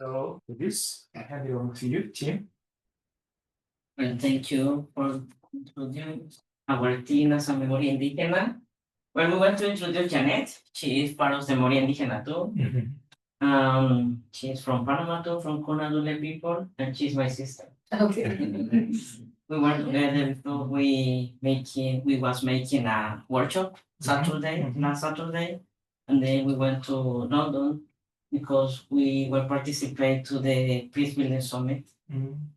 So with this, I hand it over to you, Tim. Well, thank you for introducing our team as a Memoria Indígena. Well, we want to introduce Janet. She is part of the Memoria Indígena too. She's from Panama too, from Guna people, and she's my sister. Okay. We were together before we was making a workshop last Saturday, and then we went to London because we were participating to the peacebuilding summit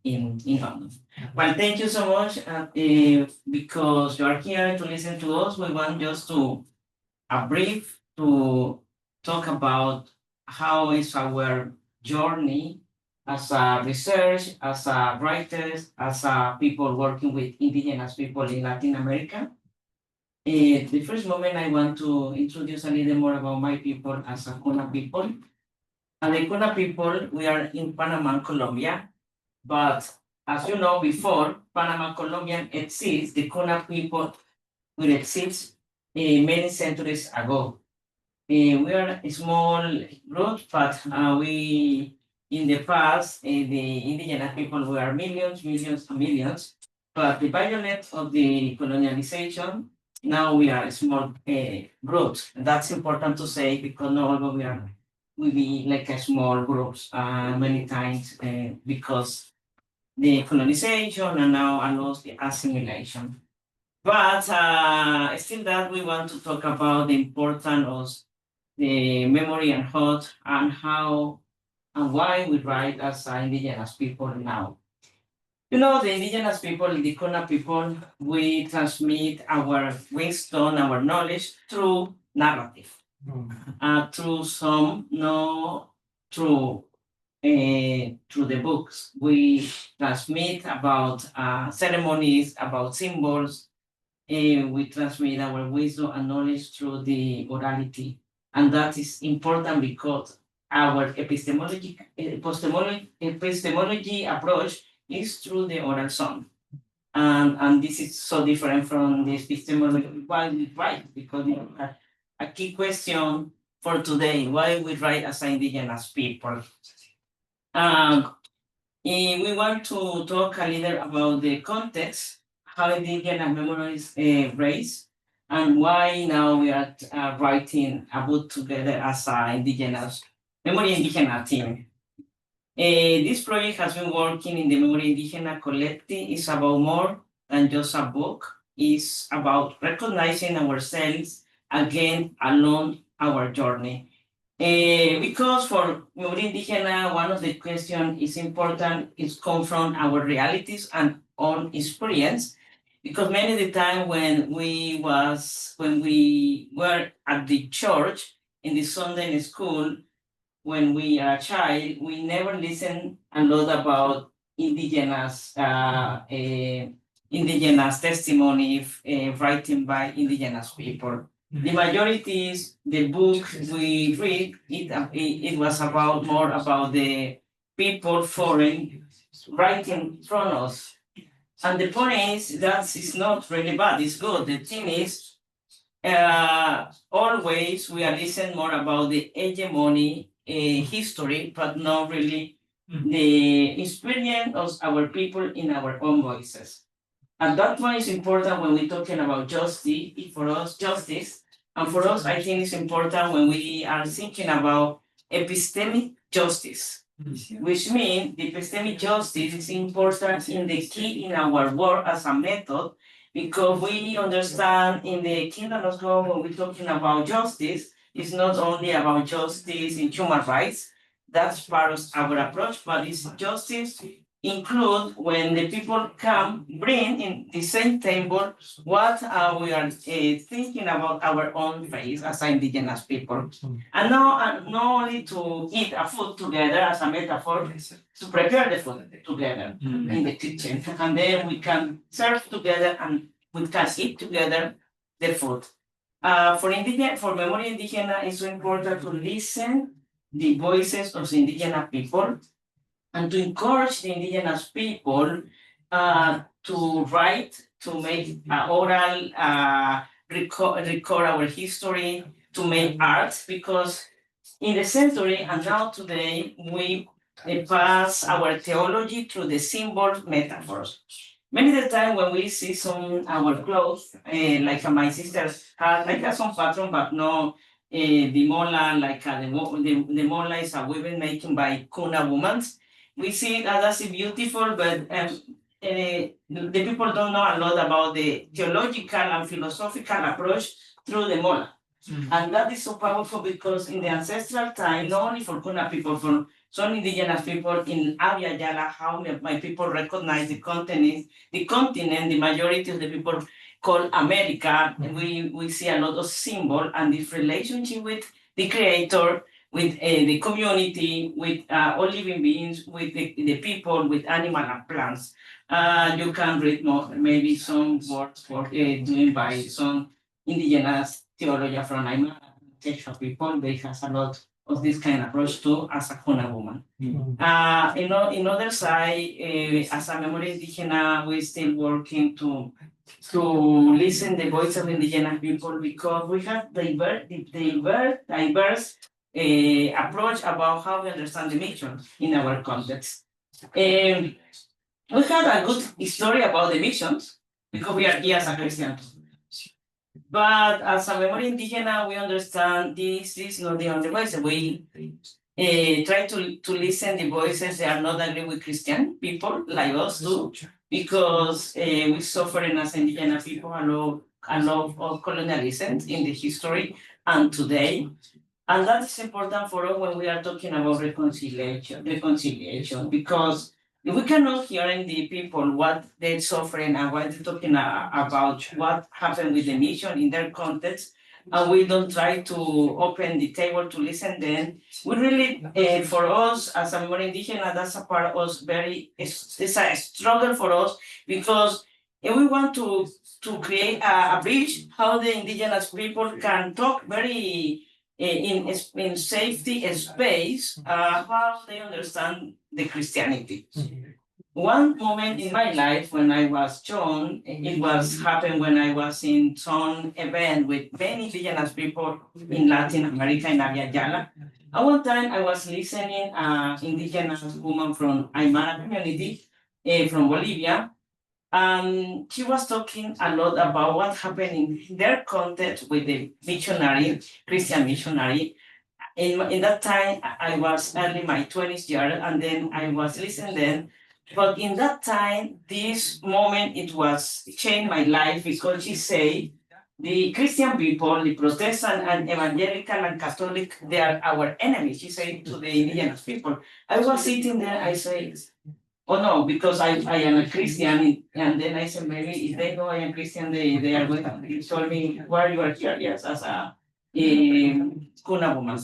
in London. Well, thank you so much. Because you are here to listen to us, we want just to a brief to talk about how is our journey as a research, as a writers, as a people working with indigenous people in Latin America. The first moment I want to introduce a little more about my people as a Guna people. And the Guna people, we are in Panama, Colombia, but as you know before, Panama, Colombia exists, the Guna people will exist many centuries ago. We are a small group, but we, in the past, the indigenous people were millions, millions, and millions. But the violence of the colonialization, now we are a small groups. That's important to say because no longer we be like a small groups many times because the colonization and now allows the assimilation. But still that we want to talk about the importance of the memory and thought and how and why we write as indigenous people now. You know, the indigenous people, the Guna people, we transmit our wisdom, our knowledge through narrative, through some, no, through the books. We transmit about ceremonies, about symbols. We transmit our wisdom and knowledge through the orality. And that is important because our epistemology approach is through the oral song. And this is so different from the epistemology why we write, because a key question for today, why we write as indigenous people. We want to talk a little about the context, how indigenous memories raised, and why now we are writing a book together as an indigenous Memoria Indígena team. This project has been working in the Memoria Indígena collective. It's about more than just a book. It's about recognizing ourselves again along our journey. Because for Memoria Indígena, one of the questions is important is confront our realities and own experience. Because many of the time when we were at the church in the Sunday school, when we are a child, we never listen a lot about indigenous testimony written by indigenous people. The majority is the book we read, it was about more about the people foreign writing from us. And the point is that it's not really bad, it's good. The thing is, always we are listening more about the hegemony history, but not really the experience of our people in our own voices. And that one is important when we're talking about justice, for us, justice. And for us, I think it's important when we are thinking about epistemic justice, which means the epistemic justice is important in the key in our work as a method, because we understand in the Kingdom of God, when we're talking about justice, it's not only about justice in human rights, that's part of our approach, but it's justice include when the people come, bring in the same table what we are thinking about our own faith as indigenous people. And not only to eat a food together as a metaphor, to prepare the food together in the kitchen. And then we can serve together and we can eat together the food. For Memoria Indígena, it's so important to listen the voices of the indigenous people and to encourage the indigenous people to write, to make oral, record our history, to make art, because in the century and now today, we pass our theology through the symbol metaphors. Many of the time when we see some our clothes, like my sister had like some pattern, but no the mola, like the mola is a woven making by Guna women. We see that as beautiful, but the people don't know a lot about the theological and philosophical approach through the mola. And that is so powerful because in the ancestral time, not only for Kuna people, for some indigenous people in Abya Yala, how my people recognize the continent, the majority of the people call America, and we see a lot of symbol and this relationship with the creator, with the community, with all living beings, with the people, with animal and plants. You can read more, maybe some works for doing by some indigenous theologian from Aymara, textual people. They has a lot of this kind of approach too as a Kuna woman. In other side, as a Memoria Indígena, we still working to listen the voice of indigenous people because we have diverse approach about how we understand the mission in our context. We had a good story about the missions because we are here as a Christian. But as a Memoria Indígena, we understand this is not the only voice. We try to listen the voices that are not agree with Christian people like us too, because we suffering as indigenous people a lot of colonialism in the history and today. And that is important for us when we are talking about reconciliation, because if we cannot hear in the people what they're suffering and what they're talking about what happened with the mission in their context, and we don't try to open the table to listen, then we really, for us as a Memoria Indígena, that's a part of us it's a struggle for us, because if we want to create a bridge, how the indigenous people can talk very in safety space, how they understand the Christianity. One moment in my life when I was young, it was happened when I was in some event with many indigenous people in Latin America, in Abya Yala. At one time I was listening indigenous woman from Aymara community from Bolivia. She was talking a lot about what happened in their context with the missionary, Christian missionary. In that time, I was early my 20th year, and then I was listening then. But in that time, this moment, it was changed my life because she said, the Christian people, the Protestant and Evangelical and Catholic, they are our enemies. She said to the indigenous people. I was sitting there, I said, oh no, because I am a Christian, and then I said, maybe if they know I am Christian, they are going to tell me why you are here, yes, as a Kuna woman.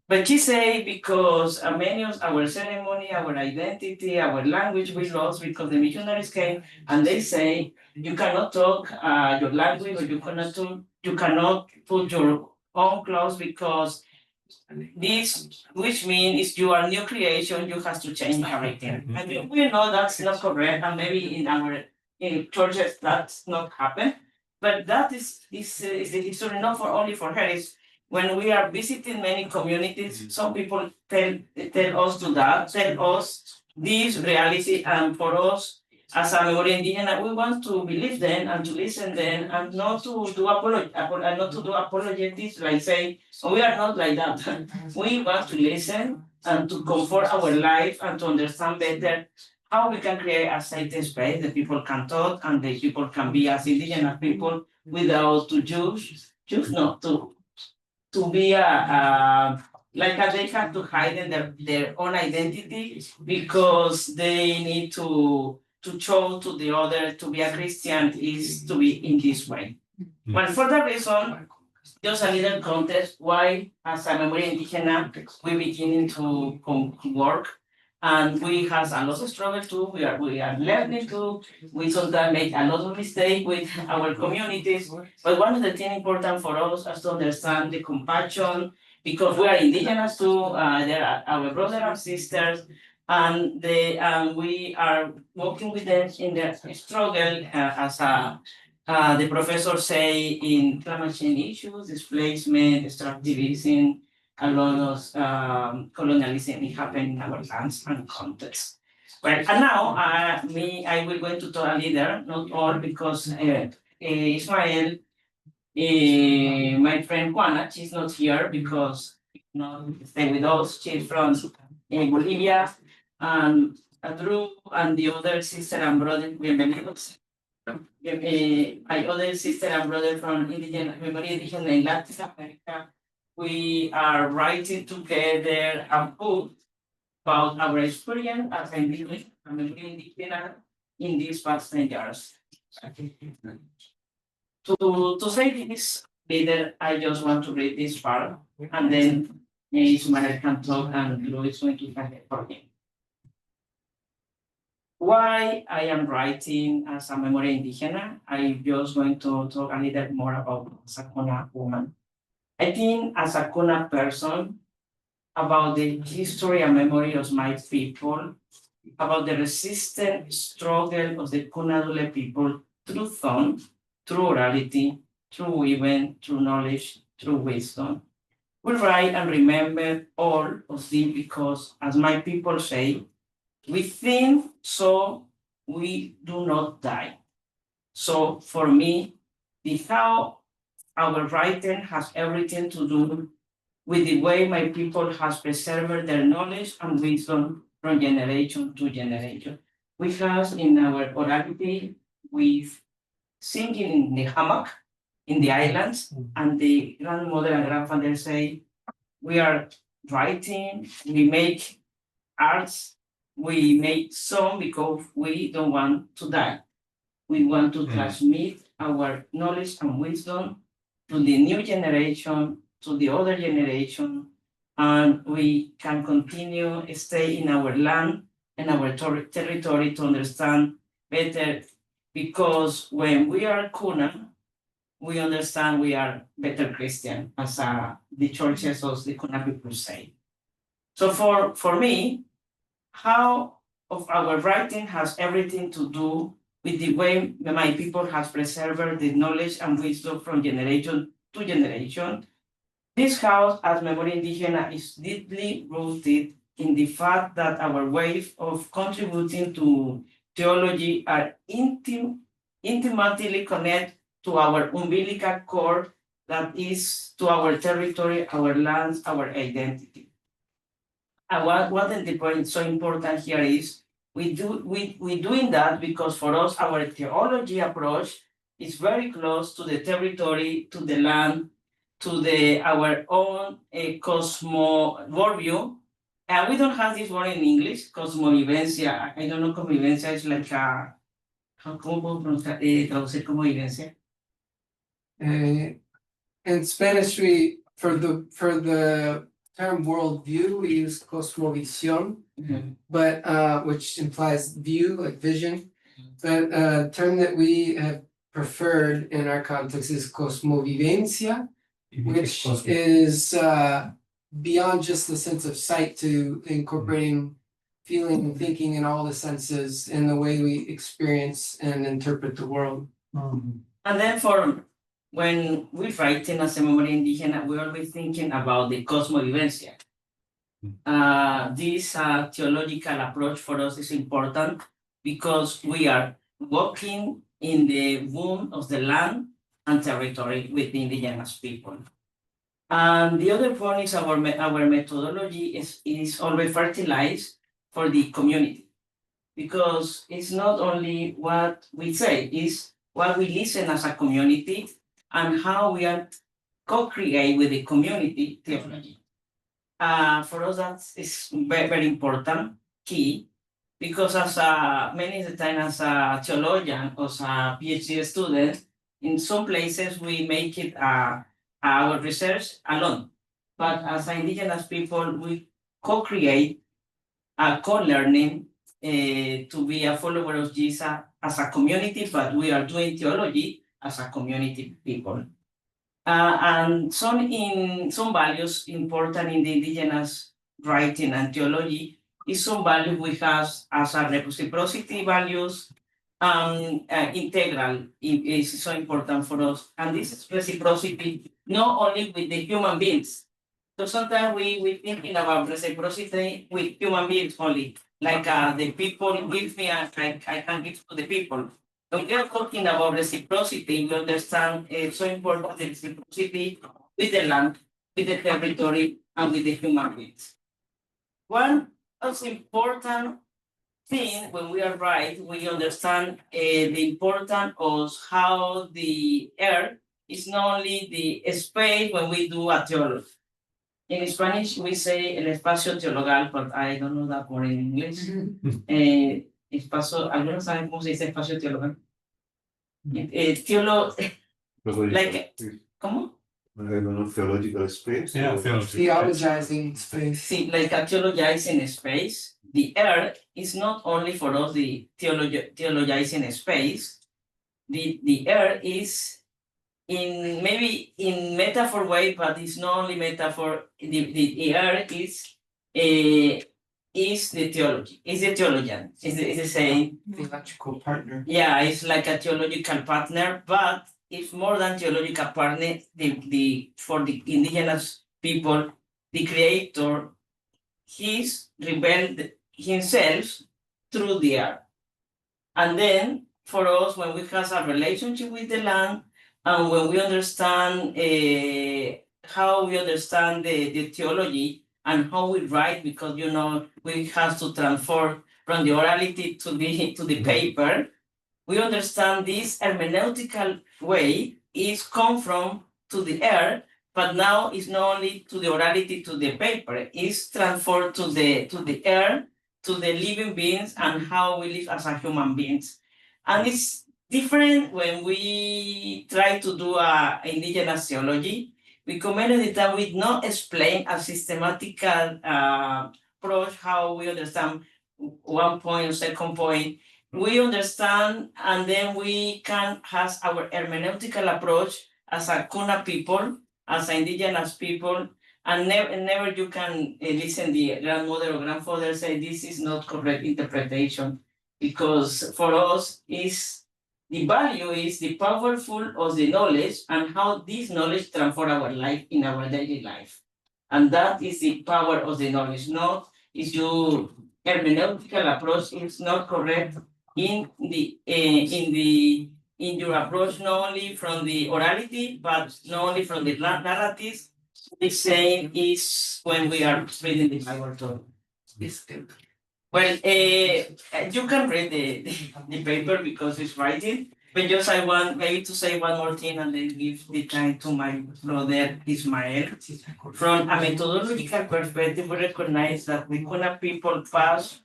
But she say because many of our ceremony, our identity, our language we lost because the missionaries came and they say you cannot talk your language, or you cannot put your own clothes because this, which means you are new creation, you have to change everything. And we know that's not correct, and maybe in our churches that's not happen. But that is the history, not for only for her. It's when we are visiting many communities, some people tell us this reality, and for us as a Memoria Indígena, we want to believe them and to listen them and not to do apologetics, like say, oh, we are not like that. We want to listen and to comfort our life and to understand better how we can create a safe space that people can talk and the people can be as indigenous people without to choose not to be like they have to hide their own identity because they need to show to the other to be a Christian is to be in this way. But for that reason, just a little context why as a Memoria Indígena we beginning to work, and we have a lot of struggle too. We are learning too. We sometimes make a lot of mistakes with our communities. But one of the things important for us is to understand the compassion, because we are indigenous too. They are our brothers and sisters, and we are working with them in their struggle as the professor say in climate change issues, displacement, extractivism, a lot of colonialism happened in our lands and context. Well, and now I will going to tell a leader, not all, because Ismael, my friend Juana, she's not here because not stay with us. She's from Bolivia, and Andrew and the other sister and brother, bienvenidos. My other sister and brother from Memoria Indígena in Latin America, we are writing together a book about our experience as a Memoria Indígena in these past 10 years. To say this, later, I just want to read this part, and then Ismael can talk and Luis is going to translate for him. Why I am writing as a Memoria Indígena, I'm just going to talk a little more about as a Guna woman. I think as a Guna person, about the history and memory of my people, about the resistant struggle of the Gunadule people through thought, through orality, through event, through knowledge, through wisdom. We write and remember all of them because, as my people say, we think so we do not die. So for me, the how our writing has everything to do with the way my people has preserved their knowledge and wisdom from generation to generation. We have in our orality with singing in the hammock in the islands, and the grandmother and grandfather say, we are writing, we make arts, we make song because we don't want to die. We want to transmit our knowledge and wisdom to the new generation, to the other generation, and we can continue stay in our land and our territory to understand better, because when we are Kuna, we understand we are better Christian, as the churches of the Kuna people say. So for me, how of our writing has everything to do with the way my people has preserved the knowledge and wisdom from generation to generation. This house, as Memoria Indígena, is deeply rooted in the fact that our ways of contributing to theology are intimately connected to our umbilical core, that is to our territory, our lands, our identity. And what the point so important here is we doing that because for us our theology approach is very close to the territory, to the land, to our own cosmo worldview. And we don't have this word in English, cosmovivencia. I don't know, convivencia is like a, ¿cómo traducir convivencia? In Spanish, for the term worldview, we use cosmovisión, but which implies view, like vision. But a term that we have preferred in our context is cosmovivencia, which is beyond just the sense of sight to incorporating feeling and thinking in all the senses in the way we experience and interpret the world. And then when we writing as a Memoria Indígena, we're always thinking about the cosmovivencia. This theological approach for us is important because we are walking in the womb of the land and territory with the indigenous people. And the other point is our methodology is always fertilized for the community, because it's not only what we say, it's what we listen as a community and how we are co-create with the community theology. For us, that is very, very important, key, because as many of the time as a theologian or as a PhD student, in some places we make it our research alone. But as indigenous people, we co-create, co-learning to be a follower of Jesus as a community, but we are doing theology as a community people. And some values important in the indigenous writing and theology is some value we have as a reciprocity values. Integral is so important for us. And this is reciprocity not only with the human beings, So sometimes we thinking about reciprocity with human beings only, like the people give me and I can give to the people. When we are talking about reciprocity, we understand it's so important the reciprocity with the land, with the territory, and with the human beings. One most important thing when we are right, we understand the importance of how the earth is not only the space when we do a theology. In Spanish, we say el espacio teologal, but I don't know that word in English. Espacio, ¿algunos saben cómo se dice espacio teologal? Like, ¿cómo? I don't know, theological space. Yeah, or- theology. Theologizing space. See, like a theologizing space, the earth is not only for us the theologizing space. The earth is in maybe in metaphor way, but it's not only metaphor. The earth is the theology, is the theologian, is the same. Theological partner. Yeah, it's like a theological partner, but it's more than theological partner. The for the indigenous people, the creator, he's revealed himself through the earth. And then for us, when we have a relationship with the land, and when we understand how we understand the theology and how we write, because we have to transform from the orality to the paper, we understand this hermeneutical way is come from to the earth, but now it's not only to the orality to the paper, it's transferred to the earth, to the living beings and how we live as a human beings. And it's different when we try to do a indigenous theology, because many of the time we not explain a systematical approach how we understand one point or second point. We understand and then we can have our hermeneutical approach as a Guna people, as indigenous people, and never you can listen the grandmother or grandfather say this is not correct interpretation, because for us is the value is the powerful of the knowledge and how this knowledge transform our life in our daily life. And that is the power of the knowledge. Not is your hermeneutical approach is not correct in your approach, not only from the orality, but not only from the narratives. The same is when we are reading the Bible too. Well, you can read the paper because it's writing, but just I want maybe to say one more thing and then give the time to my brother Ismael. From a methodological perspective, we recognize that the Guna people pass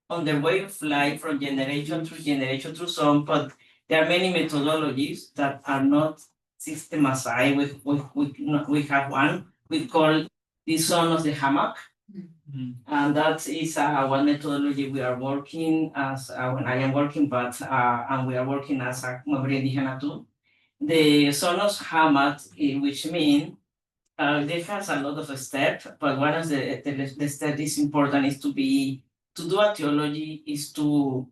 on their way of life from generation through some, but there are many methodologies that are not systematized. We have one we call the son of the hammock. And that is one methodology we are working as when I am working, but and we are working as a Memoria Indígena too. The Sonos Hamad, which mean there has a lot of steps, but one of the steps is important is to do a theology is to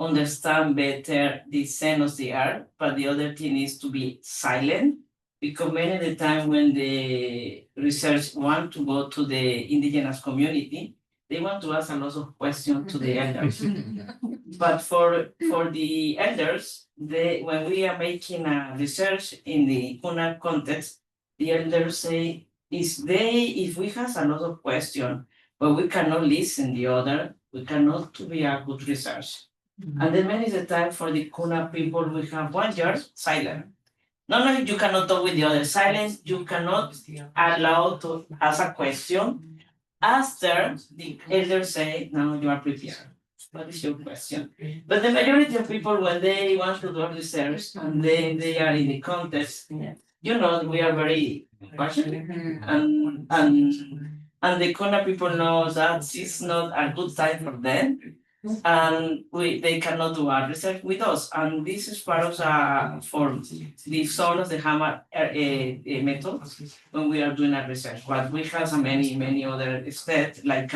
understand better the sense of the art, but the other thing is to be silent. Because many of the time when the research want to go to the indigenous community, they want to ask a lot of questions to the elders. But for the elders, when we are making a research in the Guna context, the elders say, if we have a lot of questions, but we cannot listen the other, we cannot be a good research. And then many of the time for the Guna people, we have 1 year silent. No, you cannot talk with the other. Silence, you cannot allow to ask a question. After the elders say, no, you are prepared. What is your question? But the majority of people, when they want to do research and they are in the context, we are very passionate. And the Guna people know that it's not a good time for them. And they cannot do our research with us, and this is part of for the soul of the hammer method when we are doing our research. But we have many other steps, like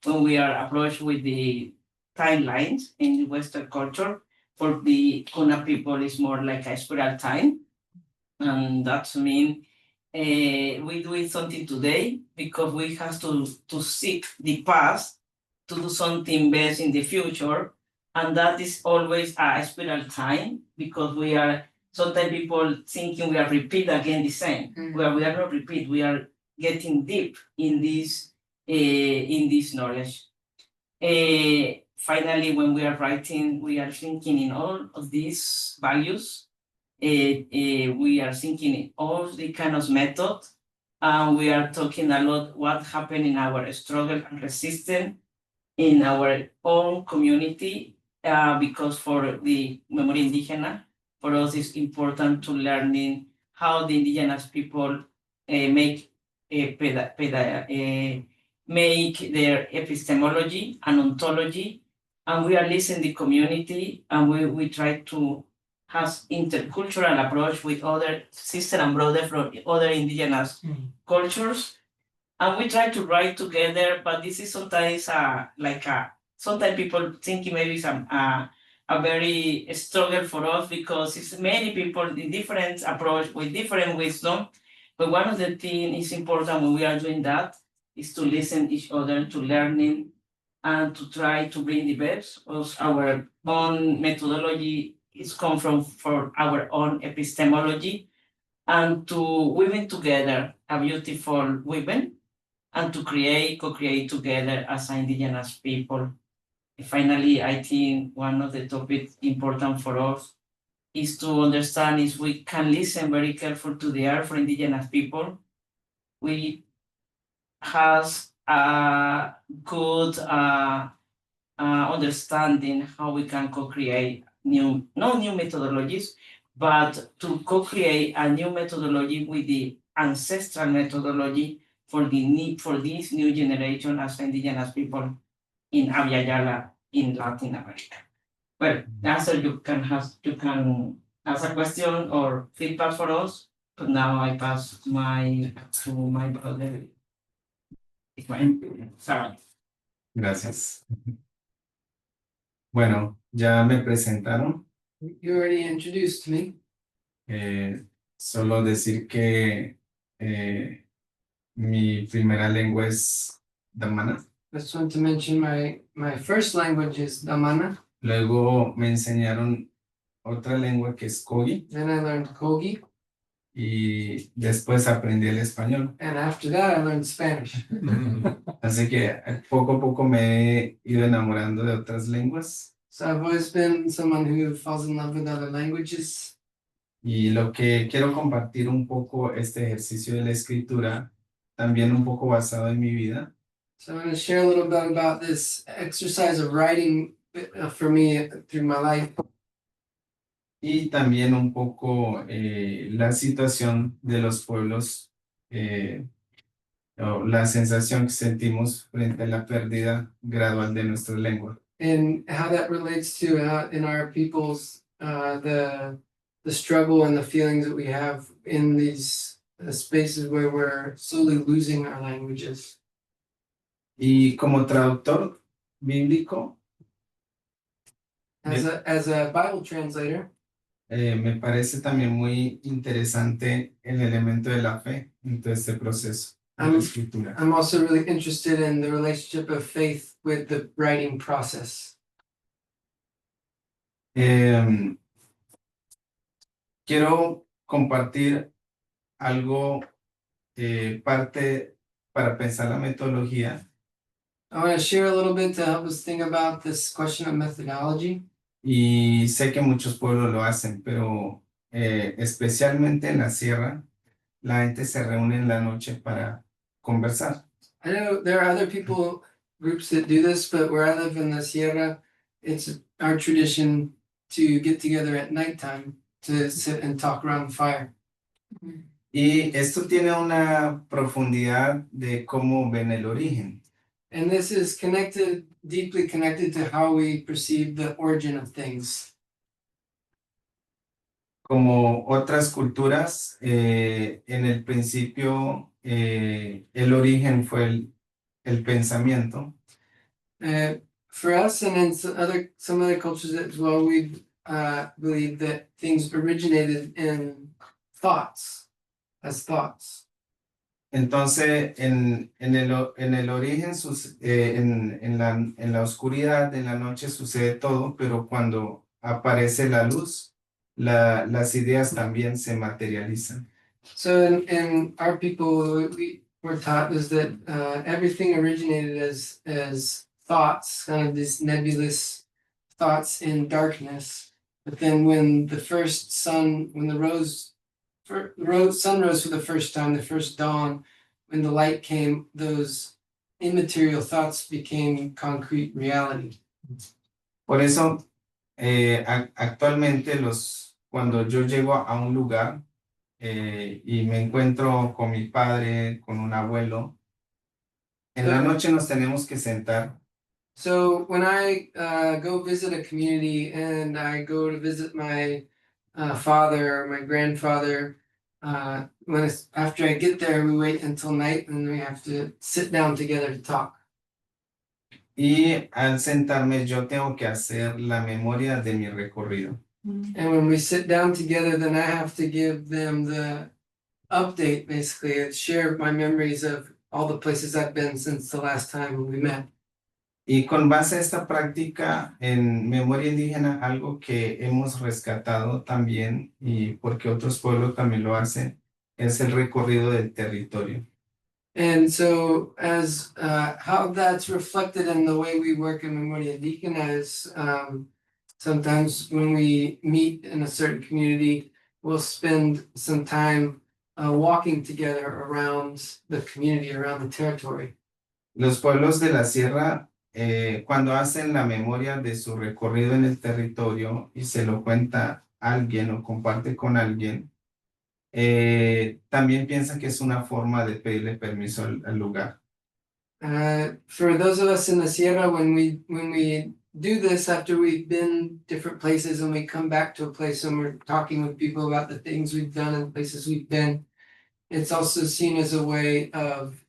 when we are approached with the timelines in the Western culture. For the Guna people, it's more like a spiral time, and that means we do something today because we have to seek the past to do something best in the future. And that is always a spiral time because we are sometimes people thinking we are repeat again the same. Well, we are not repeat, we are getting deep in this knowledge. Finally, when we are writing, we are thinking in all of these values. We are thinking in all the kind of method, and we are talking a lot what happened in our struggle and resistance in our own community, because for the Memoria Indígena, for us it's important to learning how the indigenous people make their epistemology and ontology, and we are listening the community, and we try to have intercultural approach with other sister and brother from other indigenous cultures, and we try to write together. But this is sometimes sometimes people thinking maybe some a very struggle for us because it's many people in different approach with different wisdom. But one of the things is important when we are doing that is to listen each other, to learning, and to try to bring the best of our own methodology is come from for our own epistemology, and to weaving together a beautiful women, and to co-create together as indigenous people. Finally, I think one of the topics important for us is to understand is we can listen very careful to the earth for indigenous people. We has a good understanding how we can co-create no new methodologies, but to co-create a new methodology with the ancestral methodology for this new generation as indigenous people in Abya Yala in Latin America. Well, answer you can ask a question or feedback for us, but now I pass to my brother. Sorry. Gracias. Bueno, ya me presentaron. You already introduced me. Solo decir que mi primera lengua es Damana. I just want to mention my first language is Damana. Luego me enseñaron otra lengua que es Kogi. Then I learned Kogi. Y después aprendí el español. And after that, I learned Spanish. Así que poco a poco me he ido enamorando de otras lenguas. So I've always been someone who falls in love with other languages. Y lo que quiero compartir un poco este ejercicio de la escritura, también un poco basado en mi vida. So I'm going to share a little bit about this exercise of writing for me through my life. Y también un poco la situación de los pueblos, o la sensación que sentimos frente a la pérdida gradual de nuestra lengua. And how that relates to in our people's the struggle and the feelings that we have in these spaces where we're slowly losing our languages. Y como traductor bíblico, As a Bible translator, me parece también muy interesante el elemento de la fe en todo este proceso de la escritura. I'm also really interested in the relationship of faith with the writing process. Quiero compartir algo, parte para pensar la metodología. I want to share a little bit to help us think about this question of methodology. Y sé que muchos pueblos lo hacen, pero especialmente en la sierra, la gente se reúne en la noche para conversar. I know there are other groups that do this, but where I live in the Sierra, it's our tradition to get together at nighttime to sit and talk around the fire. Y esto tiene una profundidad de cómo ven el origen. And this is deeply connected to how we perceive the origin of things. Como otras culturas, en el principio el origen fue el pensamiento. For us and in some other cultures as well, we believe that things originated in thoughts. as thoughts. Entonces, en el origen, en la oscuridad, en la noche sucede todo, pero cuando aparece la luz, las ideas también se materializan. So in our people, what we were taught is that everything originated as thoughts, kind of these nebulous thoughts in darkness. But then when the first sun, when the sun rose for the first time, the first dawn, when the light came, those immaterial thoughts became concrete reality. Por eso, actualmente cuando yo llego a un lugar y me encuentro con mi padre, con un abuelo, en la noche nos tenemos que sentar. So when I go visit a community and I go to visit my father or my grandfather, after I get there, we wait until night and we have to sit down together to talk. Y al sentarme yo tengo que hacer la memoria de mi recorrido. And when we sit down together, then I have to give them the update, basically, share my memories of all the places I've been since the last time we met. Y con base a esta práctica en memoria indígena, algo que hemos rescatado también, y porque otros pueblos también lo hacen, es el recorrido del territorio. And so as how that's reflected in the way we work in Memoria Indígena is sometimes when we meet in a certain community, we'll spend some time walking together around the community, around the territory. Los pueblos de la sierra, cuando hacen la memoria de su recorrido en el territorio y se lo cuenta a alguien o comparte con alguien, también piensan que es una forma de pedirle permiso al lugar. For those of us in the Sierra, when we do this after we've been different places and we come back to a place and we're talking with people about the things we've done and places we've been, it's also seen as a way of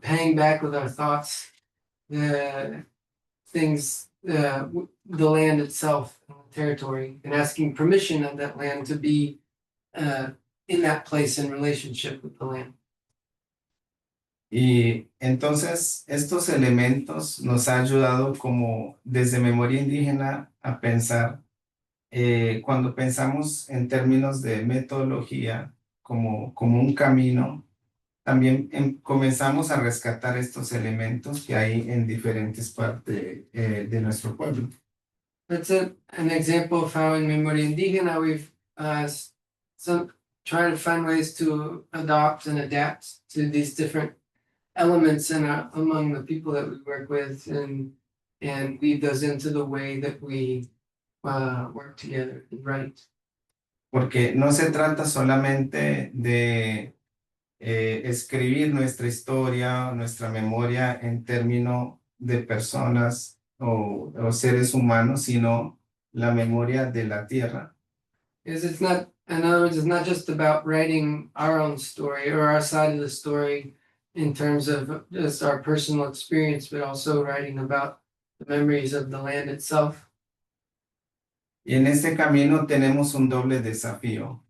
paying back with our thoughts the things, the land itself, the territory, and asking permission of that land to be in that place in relationship with the land. Y entonces estos elementos nos ha ayudado como desde memoria indígena a pensar, cuando pensamos en términos de metodología como un camino, también comenzamos a rescatar estos elementos que hay en diferentes partes de nuestro pueblo. That's an example of how in Memoria Indígena we've trying to find ways to adopt and adapt to these different elements among the people that we work with and weave those into the way that we work together and write. Porque no se trata solamente de escribir nuestra historia, nuestra memoria en términos de personas o seres humanos, sino la memoria de la tierra. Because it's not, in other words, it's not just about writing our own story or our side of the story in terms of just our personal experience, but also writing about the memories of the land itself. Y en este camino tenemos un doble desafío.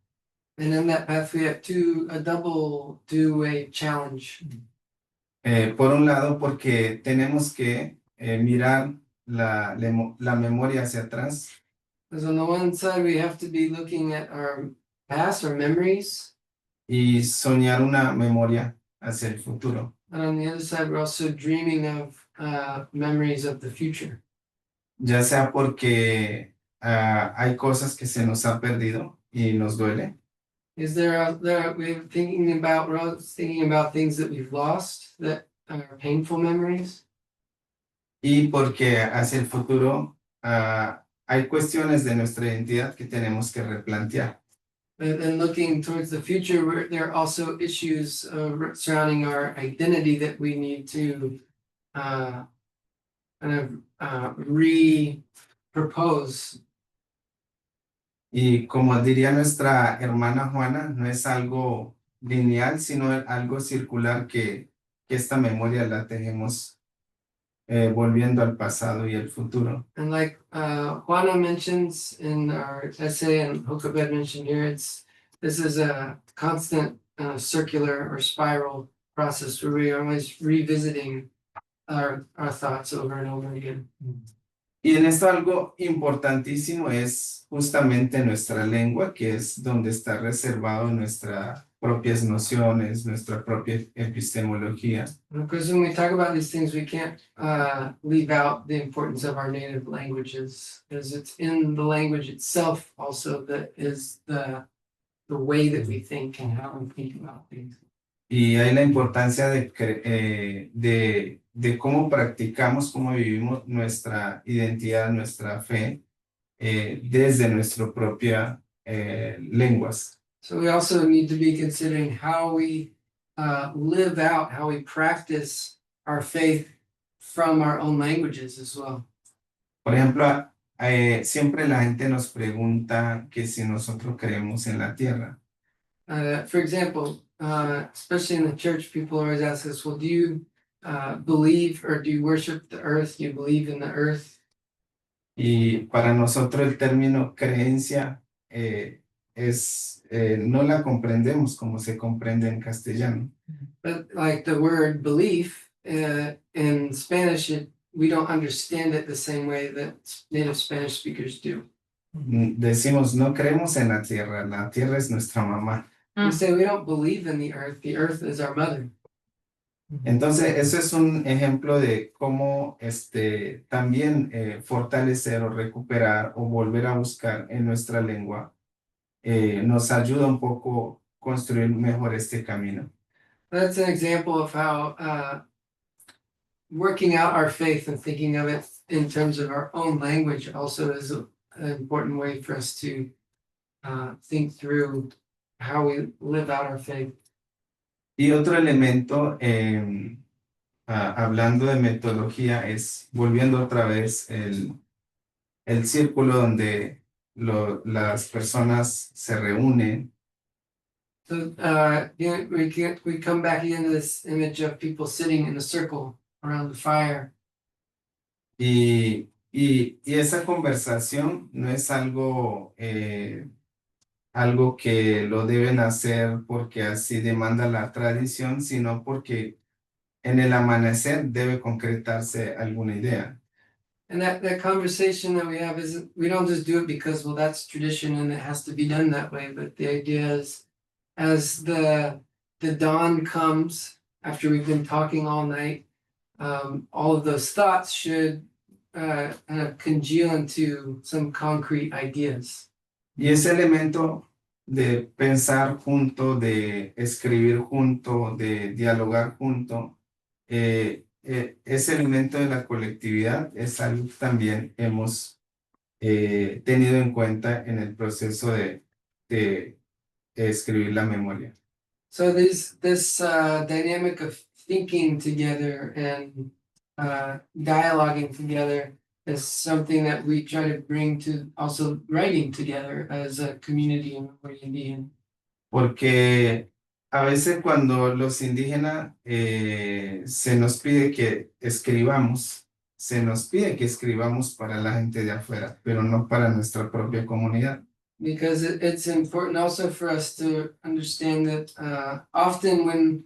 And in that path, we have a double two-way challenge. Por un lado, porque tenemos que mirar la memoria hacia atrás. Because on the one side, we have to be looking at our past, our memories. Y soñar una memoria hacia el futuro. And on the other side, we're also dreaming of memories of the future. Ya sea porque hay cosas que se nos han perdido y nos duele. We're thinking about things that we've lost that are painful memories. Y porque hacia el futuro hay cuestiones de nuestra identidad que tenemos que replantear. And looking towards the future, there are also issues surrounding our identity that we need to re-propose. Y como diría nuestra hermana Juana, no es algo lineal, sino algo circular que esta memoria la tenemos volviendo al pasado y al futuro. And like Juana mentions in our essay and Jocabed mentioned here, this is a constant circular or spiral process where we are always revisiting our thoughts over and over again. Y en esto algo importantísimo es justamente nuestra lengua, que es donde está reservado nuestras propias nociones, nuestra propia epistemología. And of course, when we talk about these things, we can't leave out the importance of our native languages, because it's in the language itself also that is the way that we think and how we think about things. Y hay la importancia de cómo practicamos, cómo vivimos nuestra identidad, nuestra fe desde nuestra propia lenguas. So we also need to be considering how we live out, how we practice our faith from our own languages as well. Por ejemplo, siempre la gente nos pregunta que si nosotros creemos en la tierra. For example, especially in the church, people always ask us, well, do you believe or do you worship the earth? Do you believe in the earth? Y para nosotros el término creencia no la comprendemos como se comprende en castellano. But like the word belief in Spanish, we don't understand it the same way that native Spanish speakers do. Decimos, no creemos en la tierra es nuestra mamá. We say we don't believe in the earth is our mother. Entonces, eso es un ejemplo de cómo también fortalecer o recuperar o volver a buscar en nuestra lengua nos ayuda un poco a construir mejor este camino. That's an example of how working out our faith and thinking of it in terms of our own language also is an important way for us to think through how we live out our faith. Y otro elemento, hablando de metodología, es volviendo otra vez el círculo donde las personas se reúnen. So we come back into this image of people sitting in a circle around the fire. Y esa conversación no es algo que lo deben hacer porque así demanda la tradición, sino porque en el amanecer debe concretarse alguna idea. And that conversation that we have is, we don't just do it because, well, that's tradition and it has to be done that way, but the idea is as the dawn comes after we've been talking all night, all of those thoughts should kind of congeal into some concrete ideas. Y ese elemento de pensar junto, de escribir junto, de dialogar junto, ese elemento de la colectividad es algo que también hemos tenido en cuenta en el proceso de escribir la memoria. So this dynamic of thinking together and dialoguing together is something that we try to bring to also writing together as a community in Memoria Indígena. Porque a veces cuando los indígenas se nos pide que escribamos para la gente de afuera, pero no para nuestra propia comunidad. Because it's important also for us to understand that often when,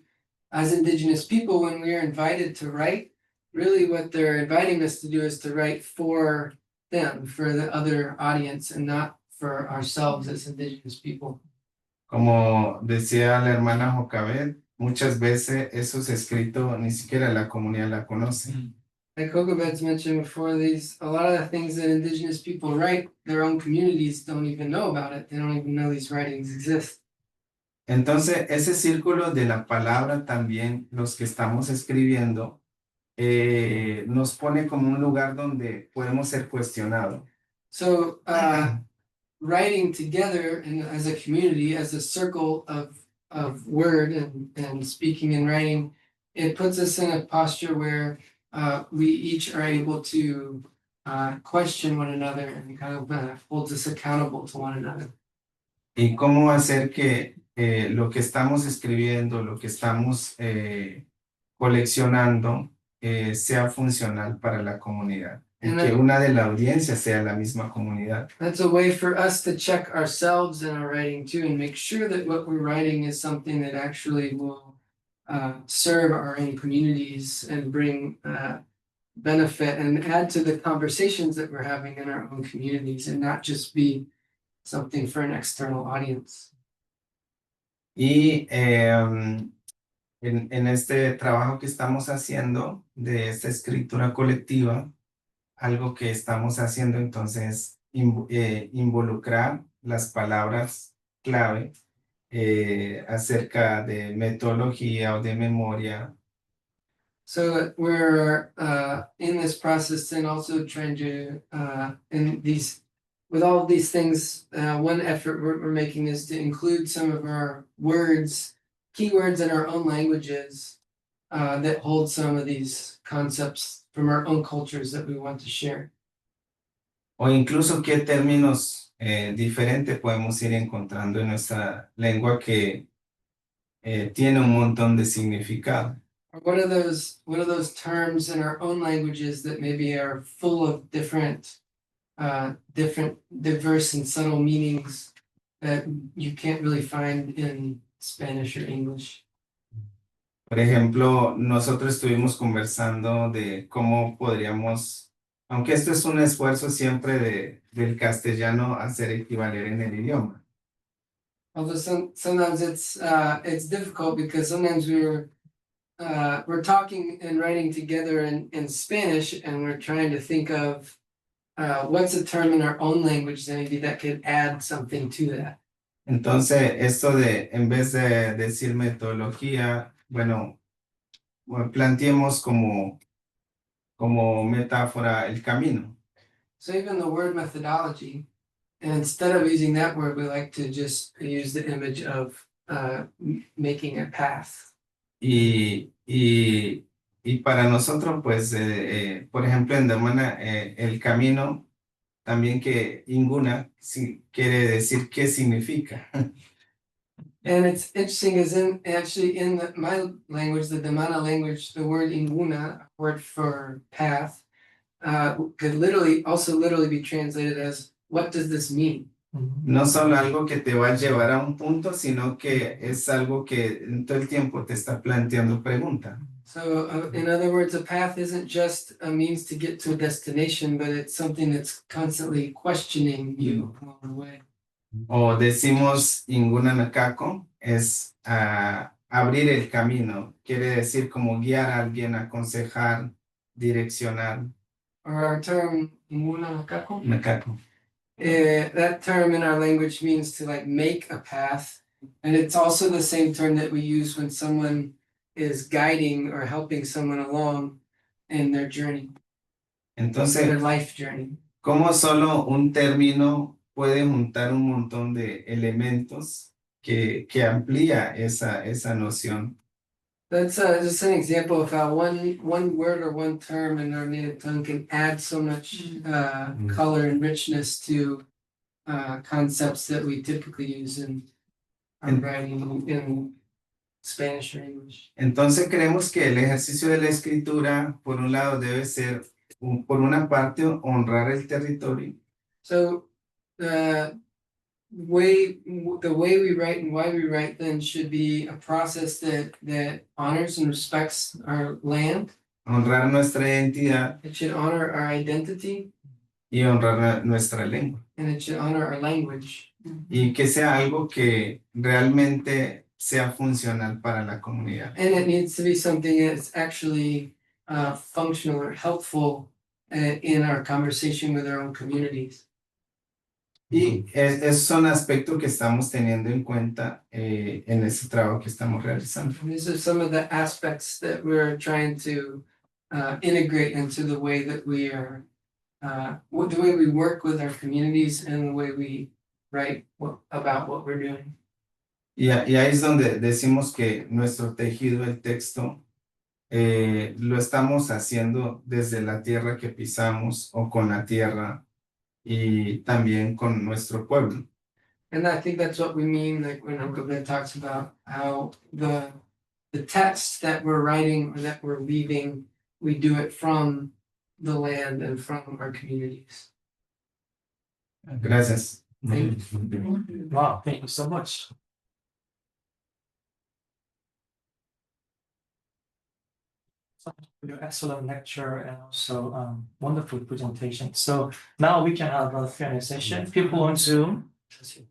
as Indigenous people, when we are invited to write, really what they're inviting us to do is to write for them, for the other audience, and not for ourselves as Indigenous people. Como decía la hermana Jocabed, muchas veces esos escritos ni siquiera la comunidad la conoce. Like Jocabed's mentioned before, a lot of the things that Indigenous people write, their own communities don't even know about it. They don't even know these writings exist. Entonces, ese círculo de la palabra también, los que estamos escribiendo, nos pone como un lugar donde podemos ser cuestionados. So, writing together as a community, as a circle of word and speaking and writing, it puts us in a posture where we each are able to question one another and kind of holds us accountable to one another. Y cómo hacer que lo que estamos escribiendo, lo que estamos coleccionando, sea funcional para la comunidad. y And que that- una de la audiencia sea la misma comunidad. That's a way for us to check ourselves in our writing too, and make sure that what we're writing is something that actually will serve our own communities and bring benefit and add to the conversations that we're having in our own communities, and not just be something for an external audience. Y en este trabajo que estamos haciendo de esta escritura colectiva, algo que estamos haciendo entonces involucrar las palabras clave acerca de metodología o de memoria. So we're in this process and also trying to with all of these things, one effort we're making is to include some of our words, keywords in our own languages that hold some of these concepts from our own cultures that we want to share. O incluso qué términos diferentes podemos ir encontrando en nuestra lengua que tiene un montón de significado. Or what are those terms in our own languages that maybe are full of diverse and subtle meanings that you can't really find in Spanish or English? Por ejemplo, nosotros estuvimos conversando de cómo podríamos, aunque esto es un esfuerzo siempre del castellano, hacer equivaler en el idioma. Although sometimes it's difficult because sometimes we're talking and writing together in Spanish, and we're trying to think of what's a term in our own language that maybe that could add something to that. Entonces, esto de, en vez de decir metodología, bueno, planteemos como metáfora el camino. So even the word methodology, and instead of using that word, we like to just use the image of making a path. Y para nosotros, pues, por ejemplo, en Damana, el camino, también que Guna quiere decir qué significa. And it's interesting, is in my language, the Damana language, the word inguna, word for path, could literally be translated as, what does this mean? No solo algo que te va a llevar a un punto, sino que es algo que en todo el tiempo te está planteando preguntas. So in other words, a path isn't just a means to get to a destination, but it's something that's constantly questioning you along the way. O decimos Inguna Nakako, es abrir el camino, quiere decir como guiar a alguien, aconsejar, direccionar. Or our term, inguna nakako, Nakako. that term in our language means to like make a path. And it's also the same term that we use when someone is guiding or helping someone along in their journey, in their Entonces, life journey. ¿cómo solo un término puede juntar un montón de elementos que amplía esa noción? That's just an example of how one word or one term in our native tongue can add so much color and richness to concepts that we typically use in our writing in Spanish or English. Entonces creemos que el ejercicio de la escritura, por un lado, debe ser, por una parte, honrar el territorio. So the way we write and why we write then should be a process that honors and respects our land. Honrar nuestra identidad It should honor our identity, y honrar nuestra lengua. and it should honor our language. Y que sea algo que realmente sea funcional para la comunidad. And it needs to be something that's actually functional or helpful in our conversation with our own communities. Y esos son aspectos que estamos teniendo en cuenta en este trabajo que estamos realizando. And these are some of the aspects that we're trying to integrate into the way that we are, the way we work with our communities and the way we write about what we're doing. Y ahí es donde decimos que nuestro tejido del texto lo estamos haciendo desde la tierra que pisamos o con la tierra y también con nuestro pueblo. And I think that's what we mean, like when Jocabed talks about how the text that we're writing or that we're weaving, we do it from the land and from our communities. Gracias. Wow, thank you so much. Your excellent lecture and also wonderful presentation. So now we can have a Q&A session. People on Zoom,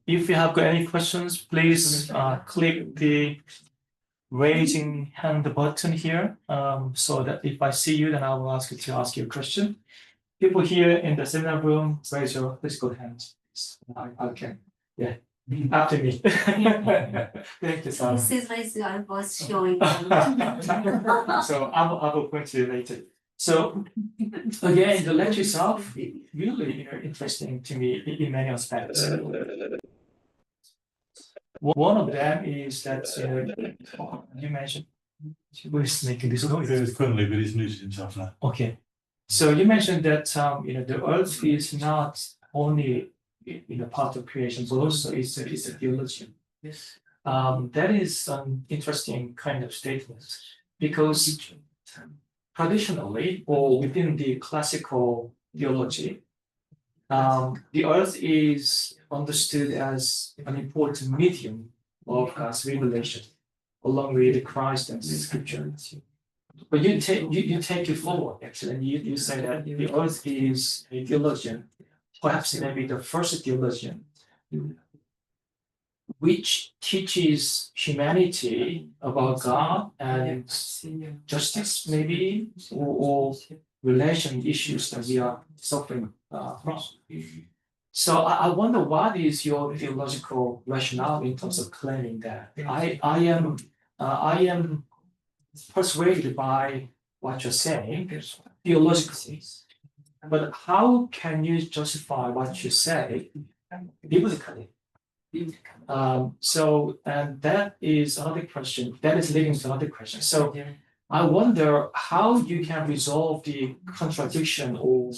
if you have got any questions, please click the raising hand button here, so that if I see you, then I will ask you to ask your question. People here in the seminar room, raise your physical hands. Okay, yeah, after me. Thank you, Sam. This is your voice showing. So I will point to you later. So again, the lecture itself is really interesting to me in many aspects. One of them is that you mentioned who is making this noise. Okay, so you mentioned that the earth is not only part of creation, but also it's a theologian. Yes. That is an interesting kind of statement, because traditionally or within the classical theology, the earth is understood as an important medium of God's revelation, along with Christ and Scripture. But you take it forward actually, and you say that the earth is a theologian, perhaps maybe the first theologian, which teaches humanity about God and justice, maybe, or relation issues that we are suffering from. So I wonder, what is your theological rationale in terms of claiming that? I am persuaded by what you're saying theologically, but how can you justify what you say biblically? And that is another question. That is leading to another question. So I wonder how you can resolve the contradiction or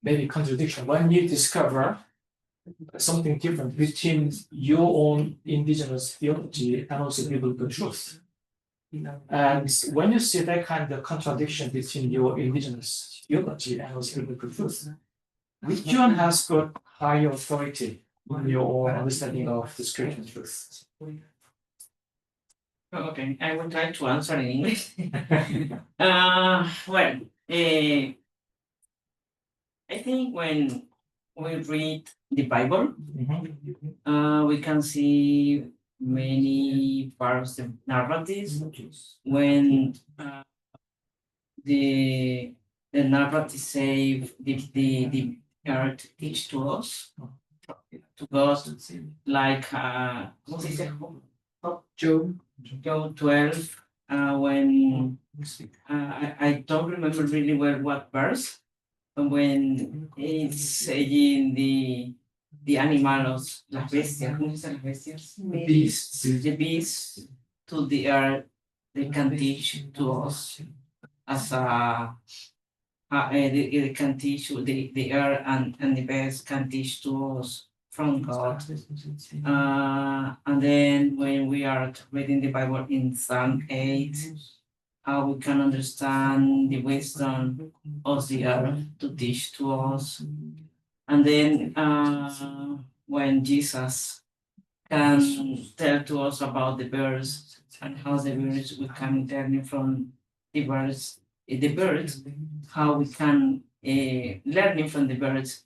maybe contradiction when you discover something different between your own indigenous theology and also biblical truth. And when you see that kind of contradiction between your indigenous theology and also biblical truth, which one has got higher authority in your own understanding of the scripture truth? Okay, I will try to answer in English. I think when we read the Bible, we can see many parts of narratives when the narrative say the earth teach to us, to God, like Job 12, when I don't remember really well what verse, but when it's saying the animals, las bestias, ¿cómo se dice las bestias? The beasts to the earth, they can teach to us as they can teach the earth and the beasts can teach to us from God. And then when we are reading the Bible in Psalm 8, how we can understand the wisdom of the earth to teach to us. And then when Jesus can tell to us about the birds and how the birds we can learn from the birds, how we can learn from the birds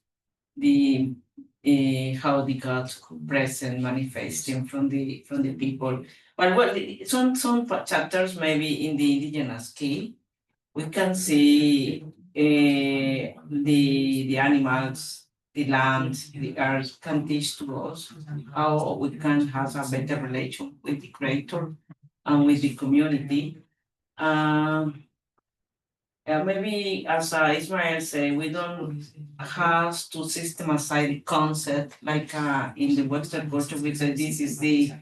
how the God present manifesting from the people. Well, some chapters maybe in the indigenous key, we can see the animals, the land, the earth can teach to us how we can have a better relation with the Creator and with the community. Maybe as Ismael said, we don't have to systematize the concept like in the Western culture. We say this is the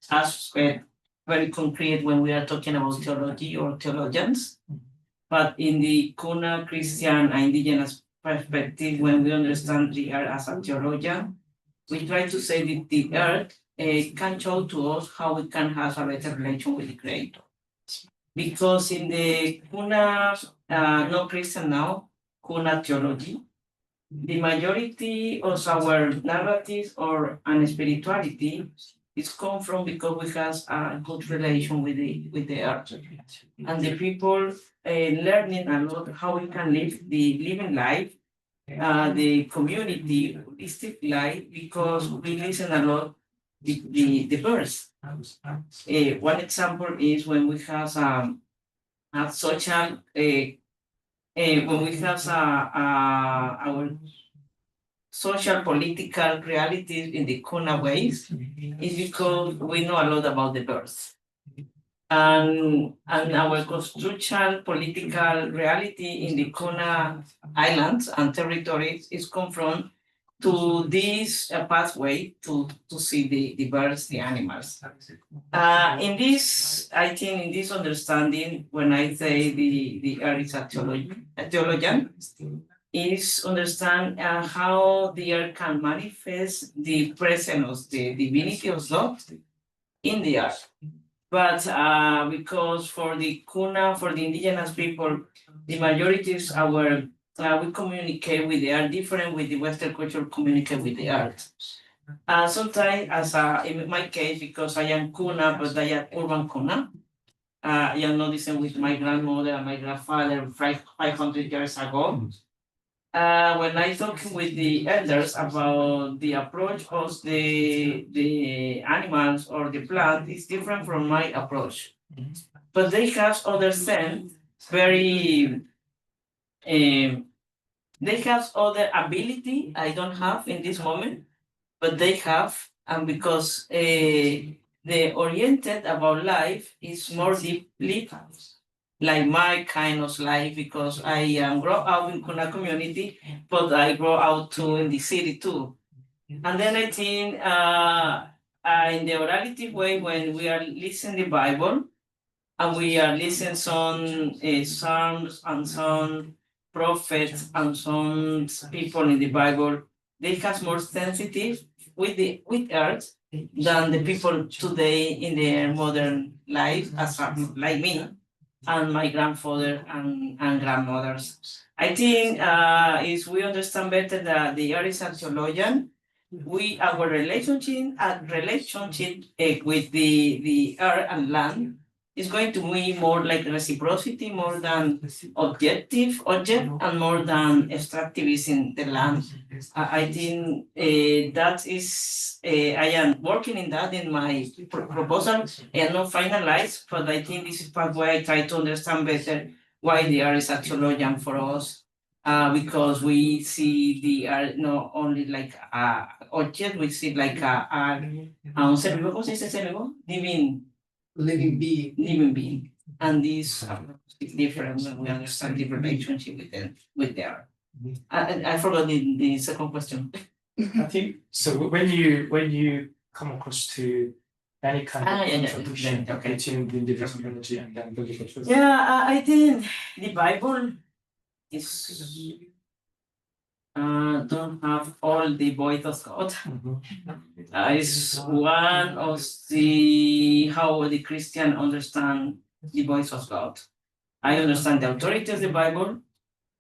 aspect very concrete when we are talking about theology or theologians. But in the Guna Christian and indigenous perspective, when we understand the earth as a theologian, we try to say that the earth can show to us how we can have a better relation with the Creator. because in the Guna, no Christian now, Guna theology, the majority of our narratives or and spirituality is come from because we have a good relation with the earth, and the people learning a lot how we can live the living life, the community holistic life, because we listen a lot the birds. One example is when we have a social when we have our social political realities in the Kuna ways, is because we know a lot about the birds. And our construction political reality in the Kuna islands and territories is confront to this pathway to see the birds, the animals. In this, I think in this understanding, when I say the earth is a theologian, is understand how the earth can manifest the presence of the divinity of God in the earth. But because for the Kuna, for the indigenous people, the majority is our, we communicate with the earth different with the Western culture communicate with the earth. Sometimes, as in my case, because I am Kuna, but I am urban Kuna, I am noticing with my grandmother and my grandfather 500 years ago. When I talking with the elders about the approach of the animals or the plant is different from my approach, but they have understand very they have other ability I don't have in this moment, but they have, and because the oriented about life is more deeply like my kind of life, because I grow up in Kuna community, but I grow out too in the city too. And then I think in the orality way, when we are listening the Bible, and we are listening some psalms and some prophets and some people in the Bible, they have more sensitive with earth than the people today in their modern life, as like me and my grandfather and grandmothers. I think if we understand better that the earth is a theologian, our relationship with the earth and land is going to be more like reciprocity, more than object, and more than extractivism in the land. I think that is, I am working in that in my proposal, and not finalized, but I think this is part where I try to understand better why the art is a theologian for us, because we see the art not only like a object, we see like un ser vivo, ¿cómo se dice ser vivo? Living being. And this is different when we understand the relationship with the art. I forgot the second question. I think so. When you come across to any kind of contradiction between the individual community and then biblical truth. Yeah, I think the Bible is don't have all the voice of God. It's one of the how the Christian understand the voice of God. I understand the authority of the Bible,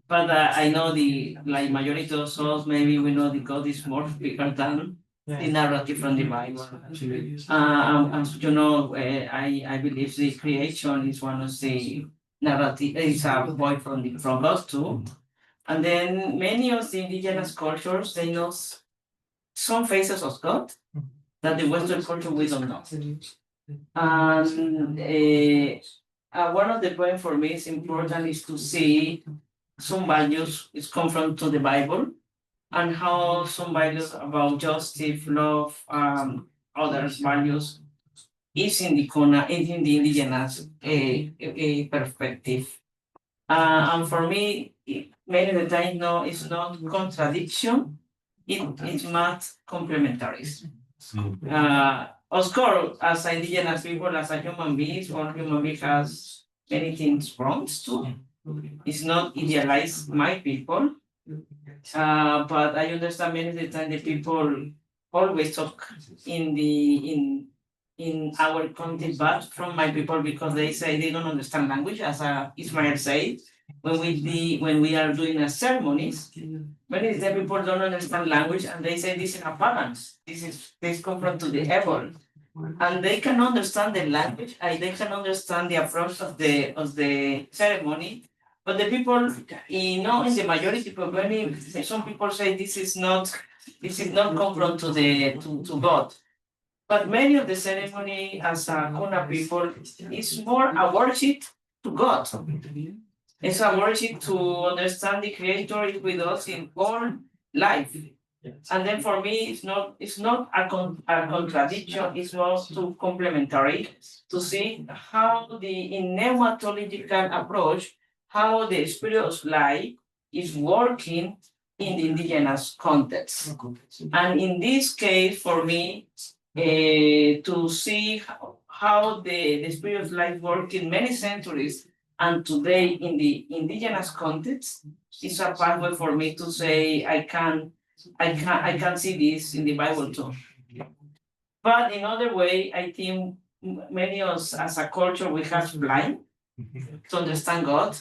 but I know the like majority of us, maybe we know the God is more bigger than the narrative from the Bible. As you know, I believe the creation is one of the narrative. It's a voice from God too. And then many of the indigenous cultures, they know some faces of God that the Western culture we don't know. And one of the points for me is important is to see some values is come from to the Bible, and how some values about justice, love, other values is in the Kuna, in the indigenous perspective. And for me, many of the time, no, it's not contradiction, it's much complementaries. Of course, as indigenous people, as a human beings, all human beings has many things wrong too. It's not idealize my people, but I understand many of the time the people always talk in in our country, but from my people because they say they don't understand language, as Ismael said. When we are doing a ceremonies, many of the people don't understand language and they say this is a balance. This confront to the heaven. And they can understand the language, and they can understand the approach of the ceremony. But the people, in the majority people, some people say this is not confront to God. But many of the ceremony as a Guna people is more a worship to God. It's a worship to understand the Creator is with us in all life. And then for me, it's not a contradiction, it's more to complementary to see how in methodological approach, how the spirit of life is working in the indigenous context. And in this case, for me, to see how the spirit of life works in many centuries and today in the indigenous context is a pathway for me to say I can see this in the Bible too. But in other way, I think many of us as a culture we have blind to understand God.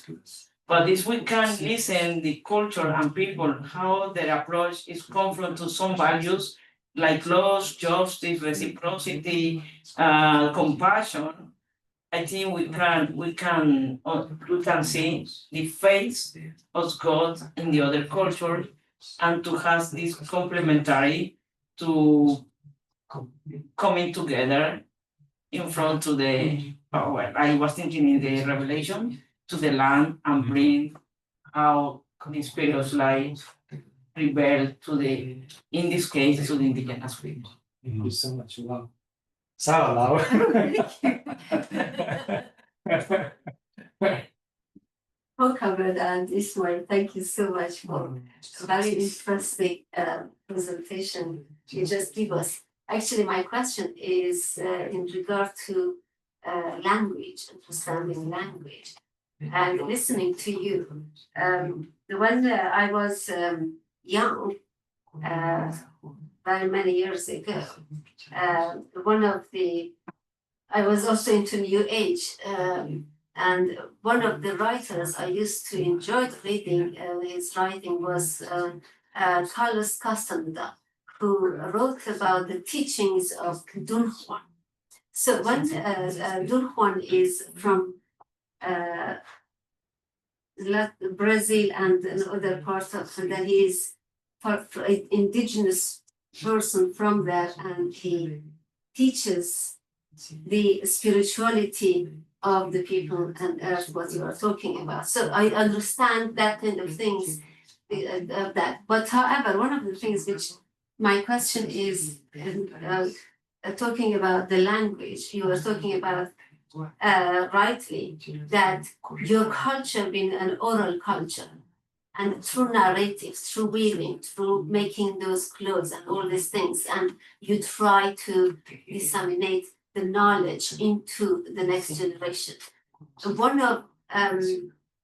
But if we can listen the culture and people how their approach is confront to some values like love, justice, reciprocity, compassion, I think we can see the face of God in the other culture and to have this complementary to coming together in front to the I was thinking in the Revelation to the land and bring how the spirit of life rebel to in this case to the indigenous people. Thank you so much. Wow. Sarah. Jocabed and Ismael, thank you so much for a very interesting presentation you just give us. Actually, my question is in regard to language, understanding language, and listening to you. When I was young, very many years ago, I was also into New Age, and one of the writers I used to enjoy reading his writing was Carlos Castaneda, who wrote about the teachings of Don Juan. So when Don Juan is from Brazil and other parts of, and then he is an indigenous person from there, and he teaches the spirituality of the people and earth, what you are talking about. So I understand that kind of things of that. But however, one of the things which my question is talking about the language, you were talking about rightly that your culture being an oral culture, and through narratives, through weaving, through making those clothes and all these things, and you try to disseminate the knowledge into the next generation.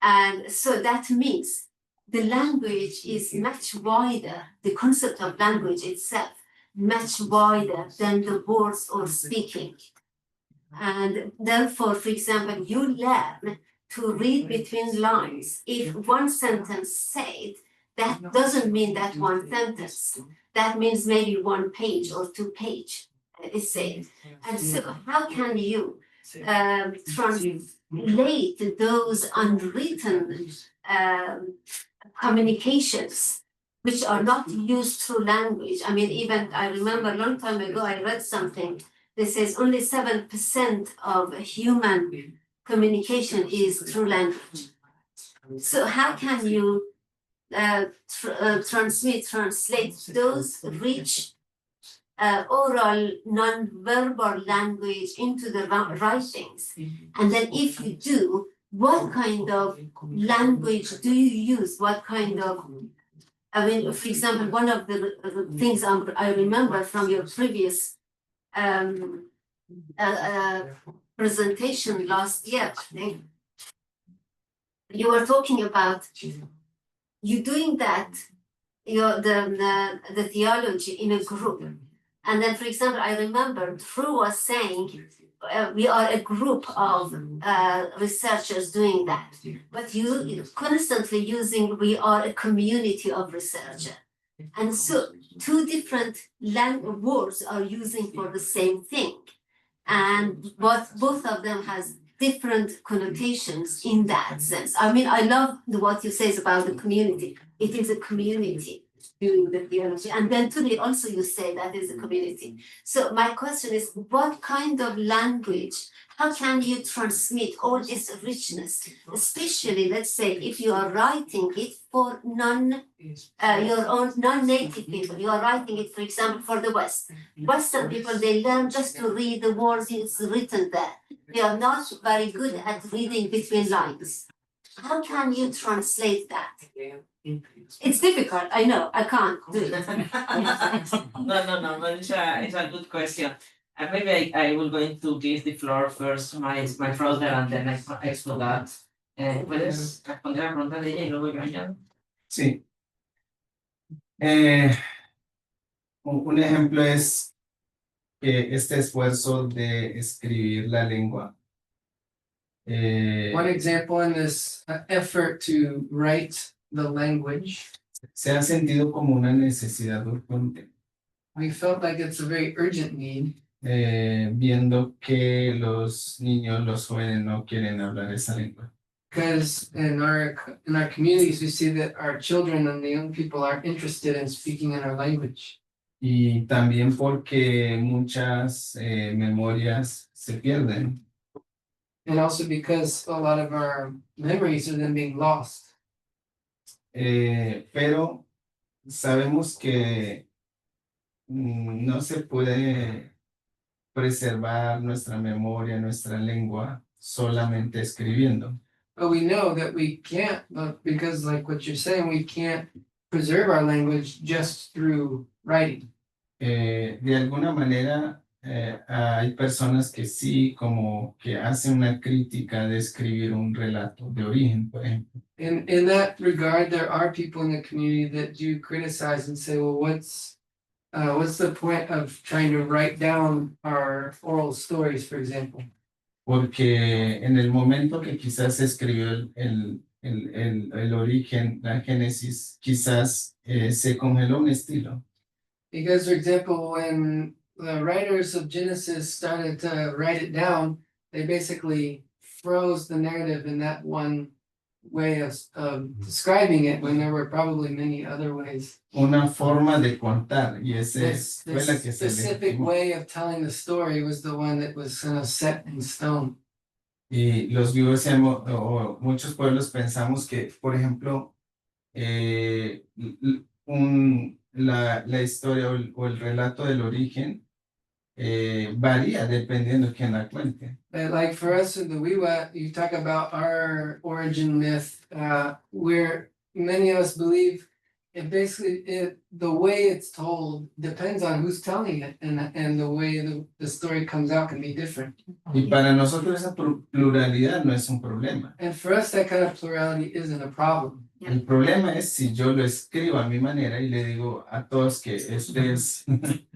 And so that means the language is much wider, the concept of language itself, much wider than the words or speaking. And therefore, for example, you learn to read between lines. If one sentence said, that doesn't mean that one sentence. That means maybe 1 page or 2 pages is said. And so how can you translate those unwritten communications which are not used through language? I mean, even I remember a long time ago, I read something that says only 7% of human communication is through language. So how can you translate those rich oral, non-verbal language into the writings? And then if you do, what kind of language do you use? What kind of, I mean, for example, one of the things I remember from your previous presentation last year, I think, you were talking about you doing that, the theology in a group. And then, for example, I remember Drew was saying, we are a group of researchers doing that. But you constantly using, we are a community of researchers. And so two different words are using for the same thing. And both of them has different connotations in that sense. I mean, I love what you say about the community. It is a community doing the theology. And then to me also you say that is a community. So my question is, what kind of language, how can you transmit all this richness, especially let's say if you are writing it for your own non-native people, you are writing it, for example, for the West. Western people, they learn just to read the words it's written there. They are not very good at reading between lines. How can you translate that? It's difficult, I know, I can't do it. No, but it's a good question. Maybe I will going to give the floor first to my brother and then I explore that. ¿Puedes responder a la pregunta de ella y luego yo añado? Sí. Un ejemplo es que este esfuerzo de escribir la lengua. One example in this effort to write the language, Se ha sentido como una necesidad urgente, we felt like it's a very urgent need, viendo que los niños, los jóvenes no quieren hablar esa lengua. because in our communities, we see that our children and the young people aren't interested in speaking in our language. Y también porque muchas memorias se pierden. And also because a lot of our memories are then being lost. Pero sabemos que no se puede preservar nuestra memoria, nuestra lengua, solamente escribiendo. But we know that we can't, because like what you're saying, we can't preserve our language just through writing. De alguna manera, hay personas que sí, como que hacen una crítica de escribir un relato de origen, por ejemplo. In that regard, there are people in the community that do criticize and say, well, what's the point of trying to write down our oral stories, for example? Porque en el momento que quizás se escribió el origen, la génesis, quizás se congeló un estilo. Because, for example, when the writers of Genesis started to write it down, they basically froze the narrative in that one way of describing it when there were probably many other ways. Una forma de contar, y ese This fue la que se le specific lastimó. way of telling the story was the one that was set in stone. Y los vivos o muchos pueblos pensamos que, por ejemplo, la historia o el relato del origen varía dependiendo de quién la cuente. But like for us in the Wiwa, you talk about our origin myth, where many of us believe it basically, the way it's told depends on who's telling it, and the way the story comes out can be different. Y para nosotros esa pluralidad no es un problema. And for us, that kind of plurality isn't a problem. El problema es si yo lo escribo a mi manera y le digo a todos que este es.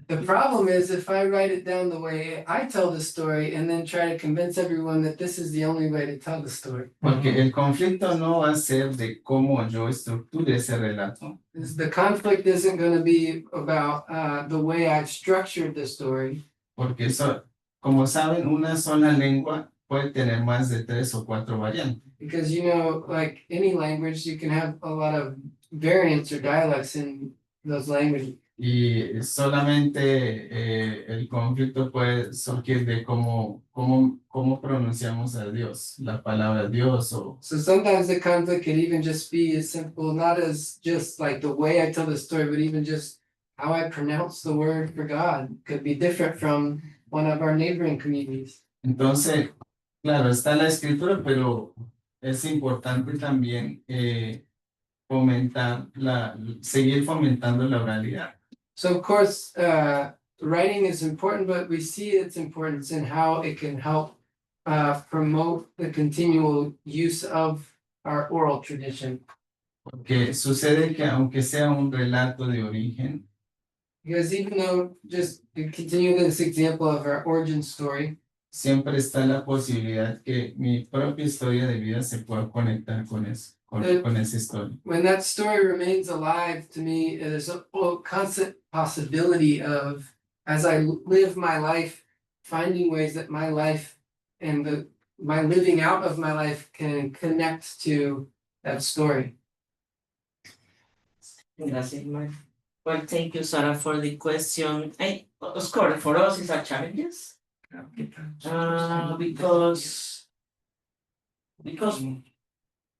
The problem is if I write it down the way I tell the story and then try to convince everyone that this is the only way to tell the story. Porque el conflicto no va a ser de cómo yo estructure ese relato. The conflict isn't going to be about the way I've structured the story. Porque eso, como saben, una sola lengua puede tener más de 3 o 4 variantes. Because, you know, like any language, you can have a lot of variants or dialects in those languages. Y solamente el conflicto puede surgir de cómo pronunciamos a Dios, la palabra Dios o. So sometimes the conflict can even just be as simple, not as just like the way I tell the story, but even just how I pronounce the word for God could be different from one of our neighboring communities. Entonces, claro, está la escritura, pero es importante también seguir fomentando la oralidad. So of course, writing is important, but we see its importance in how it can help promote the continual use of our oral tradition. Porque sucede que aunque sea un relato de origen, Because even though, just to continue this example of our origin story, siempre está la posibilidad que mi propia historia de vida se pueda conectar con eso, con esa historia. when that story remains alive to me, there's a constant possibility of, as I live my life, finding ways that my life and my living out of my life can connect to that story. Gracias, Mike. Well, thank you, Sarah, for the question. Of course, for us, it's a challenges. Because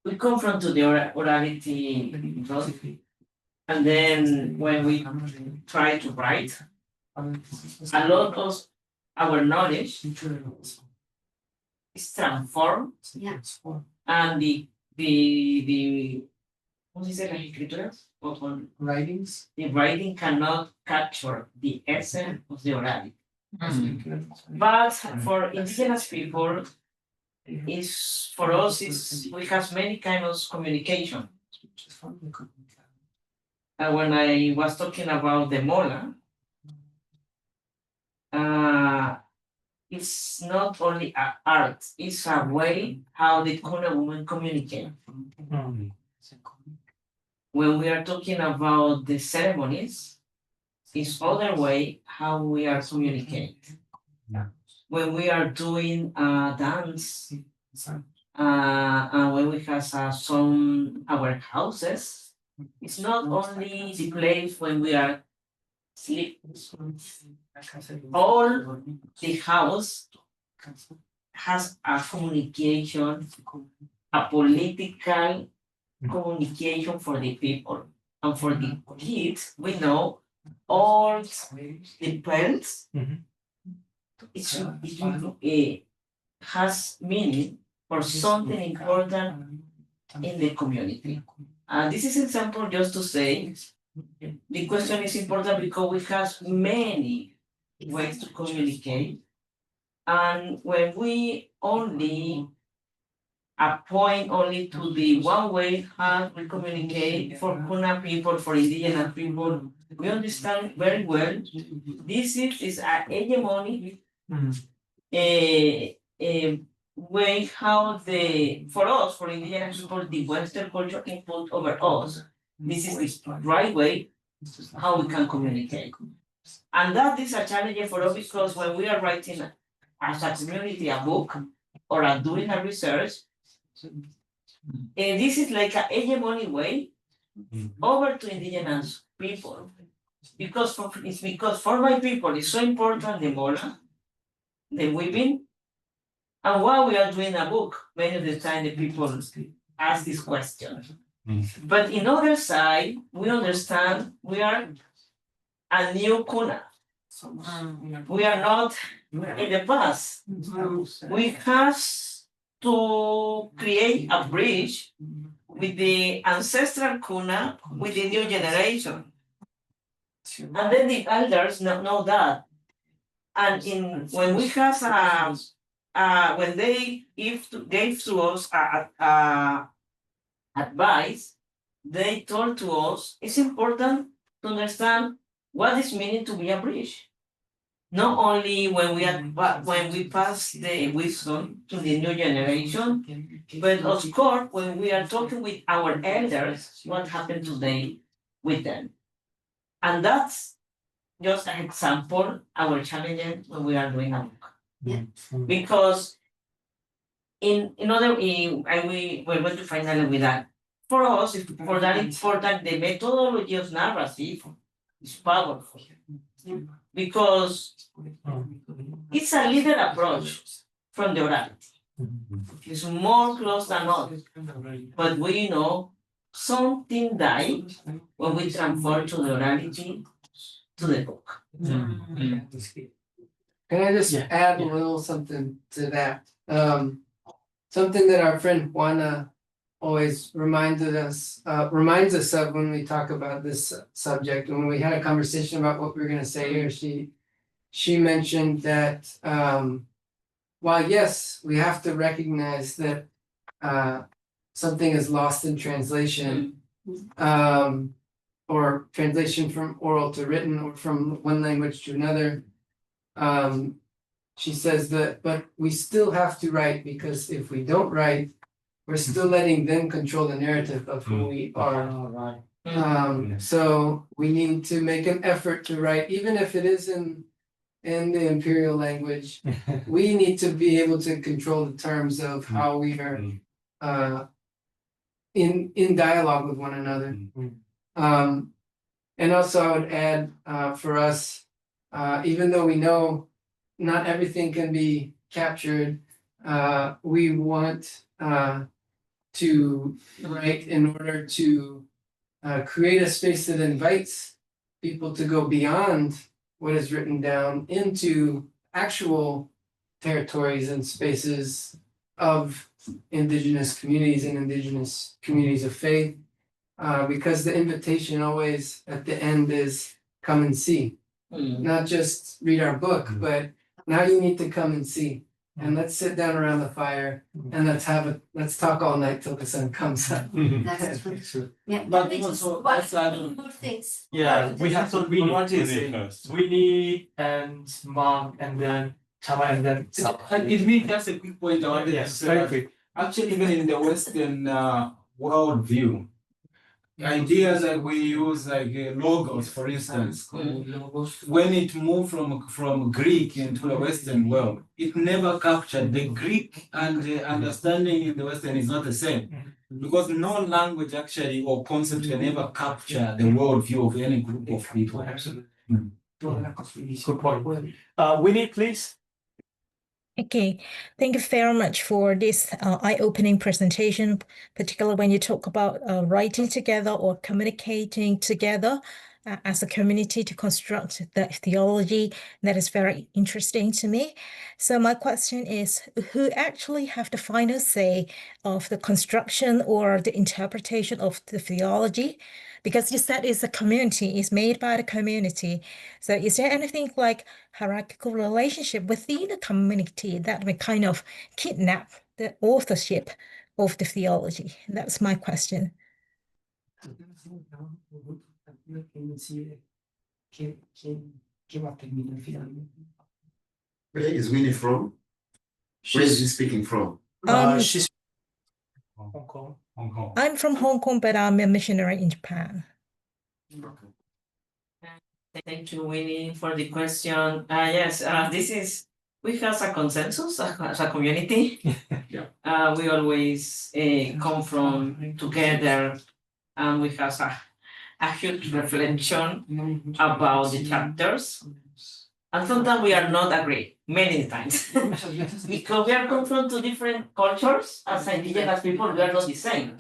we come from to the orality, and then when we try to write, a lot of our knowledge is transformed, Yeah. and the ¿cómo se dice las escrituras? Writings. The writing cannot capture the essence of the orality. But for indigenous people, for us we have many kinds of communication. And when I was talking about the mola, it's not only an art, it's a way how the Guna women communicate. When we are talking about the ceremonies, it's other way how we are communicating. When we are doing a dance, and when we have some our houses, it's not only the place when we are sleep. All the house has a communication, a political communication for the people. And for the kids, we know all the parents, it has meaning for something important in the community. This is example just to say, the question is important because we have many ways to communicate. And when we only point only to the one way how we communicate for Guna people, for indigenous people, we understand very well this is a hegemony way how for us, for indigenous people, the Western culture input over us. This is the right way how we can communicate. And that is a challenge for us because when we are writing as a community a book or doing a research, this is like a hegemony way over to indigenous people. Because for my people it's so important the mola, the women, and why we are doing a book. Many of the time the people ask this question. But in other side, we understand we are a new Guna. We are not in the past. We have to create a bridge with the ancestral Guna with the new generation. And then the elders know that. And when we have when they gave to us advice, they told to us it's important to understand what is meaning to be a bridge. Not only when we pass the wisdom to the new generation, but of course when we are talking with our elders, what happened today with them. And that's just an example our challenges when we are doing a book. Yeah. Because we're going to finally with that. For us, for that important, the methodology of narrative is powerful. Because it's a leader approach from the orality. It's more close than not. But we know something died when we transfer to the orality to the book. Can I just add a little something to that? Something that our friend Juana always reminds us of when we talk about this subject. When we had a conversation about what we were going to say here, she mentioned that while yes, we have to recognize that something is lost in translation, or translation from oral to written or from one language to another. She says that, but we still have to write, because if we don't write, we're still letting them control the narrative of who we are. Right. So we need to make an effort to write, even if it is in the imperial language. We need to be able to control the terms of how we are in dialogue with one another. And also I would add, for us, even though we know not everything can be captured, we want to write in order to create a space that invites people to go beyond what is written down into actual territories and spaces of indigenous communities and indigenous communities of faith. Because the invitation always at the end is come and see, not just read our book, but now you need to come and see. And let's sit down around the fire and let's talk all night till the sun comes up. That's true. Yeah, But which is also, one let's more things. Yeah, we have to read What is it. first? Winnie and Mark and then Chava and then Saba. And it means just a quick point I wanted to Yes, say very that quick. actually even in the Western world view, ideas that we use like logos, for instance, when it moved from Greek into the Western world, it never captured the Greek, and the understanding in the Western is not the same. Because no language actually or concept can ever capture the worldview of any group of people. Absolutely. Good point. Winnie, please. Okay, thank you very much for this eye-opening presentation, particularly when you talk about writing together or communicating together as a community to construct the theology. That is very interesting to me. So my question is, who actually have the final say of the construction or the interpretation of the theology? Because you said it's a community, it's made by the community. So is there anything like hierarchical relationship within the community that may kind of kidnap the authorship of the theology? That's my question. Where is Winnie from? Where is he speaking from? She's Hong Kong. Hong Kong. I'm from Hong Kong, but I'm a missionary in Japan. Thank you, Winnie, for the question. Yes, we have a consensus as a community. We always come from together, and we have a huge reflection about the chapters. And sometimes we are not agree, many times. Because we are confronted to different cultures. As indigenous people, we are not the same.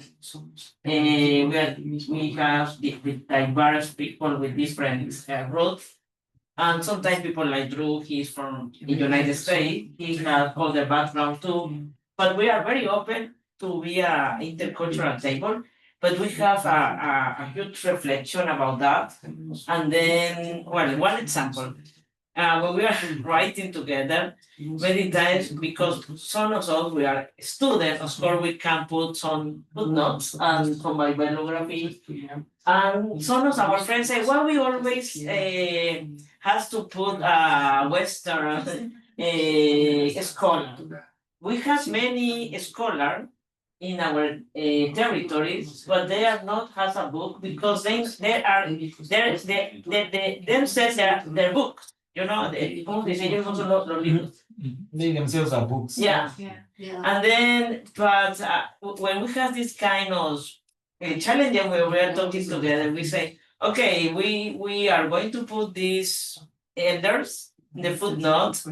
We have the diverse people with different roots. And sometimes people like Drew, he's from the United States, he has other background too. But we are very open to be an intercultural table. But we have a huge reflection about that. And then, well, one example. When we are writing together, many times, because some of us, we are students, of course, we can put some footnotes and some bibliography. And some of our friends say, well, we always has to put a Western scholar. We have many scholars in our territories, but they are not has a book because they themselves their books. You know, they themselves are books. Yeah. And then, but when we have this kind of challenge where we are talking together, we say, okay, we are going to put these elders in the footnotes,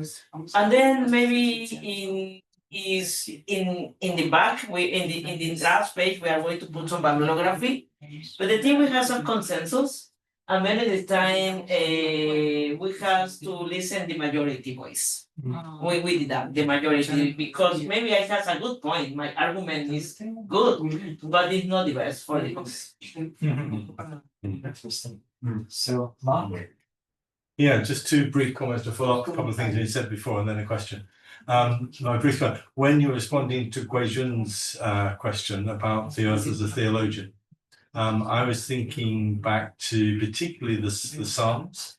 and then maybe in the back, in the last page, we are going to put some bibliography. But the thing we have some consensus. And many of the time, we have to listen the majority voice. We did that, the majority, because maybe I have a good point. My argument is good, but it's not the best for the Interesting. So, Mark? Yeah, just two brief comments to follow up a couple of things you said before and then a question. My brief comment, when you're responding to Guijun's question about the earth as a theologian, I was thinking back to particularly the Psalms,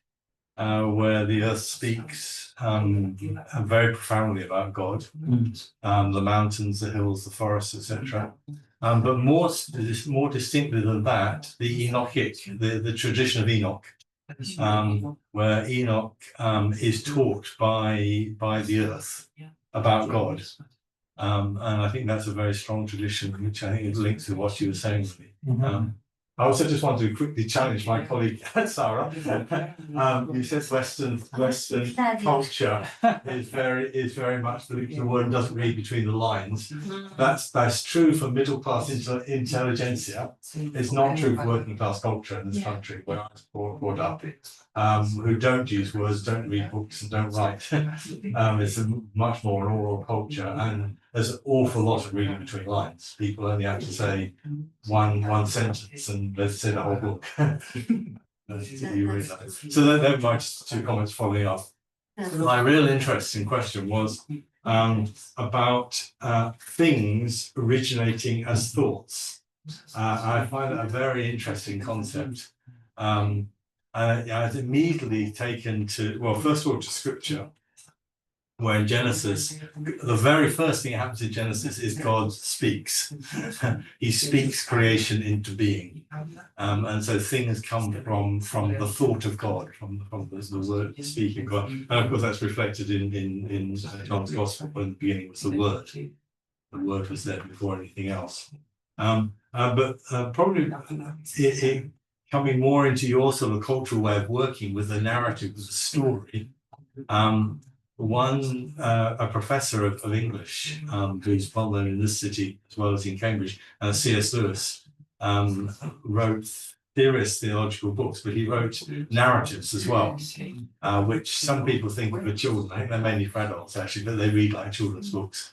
where the earth speaks very profoundly about God, the mountains, the hills, the forests, etc. But more distinctly than that, the Enochic, the tradition of Enoch, where Enoch is taught by the earth about God. And I think that's a very strong tradition, which I think is linked to what you were saying. I also just want to quickly challenge my colleague Sarah. You said Western culture is very much the word doesn't read between the lines. That's true for middle class intelligentsia. It's not true for working class culture in this country where I was brought up. Who don't use words, don't read books, and don't write. It's a much more an oral culture, and there's an awful lot of reading between lines. People only have to say one sentence, and let's say the whole book. You read that. So they're my just two comments following up. My real interesting question was about things originating as thoughts. I find that a very interesting concept. I was immediately taken to, well, first of all, to scripture, where in Genesis, the very first thing that happens in Genesis is God speaks. He speaks creation into being. And so things come from the thought of God, from the word speaking God. And of course, that's reflected in John's Gospel, when the beginning was the Word. The Word was there before anything else. But probably it coming more into your sort of cultural way of working with the narrative of the story. A professor of English, who's well known in this city as well as in Cambridge, C.S. Lewis, wrote serious theological books, but he wrote narratives as well, which some people think are children. They're mainly for adults actually, but they read like children's books.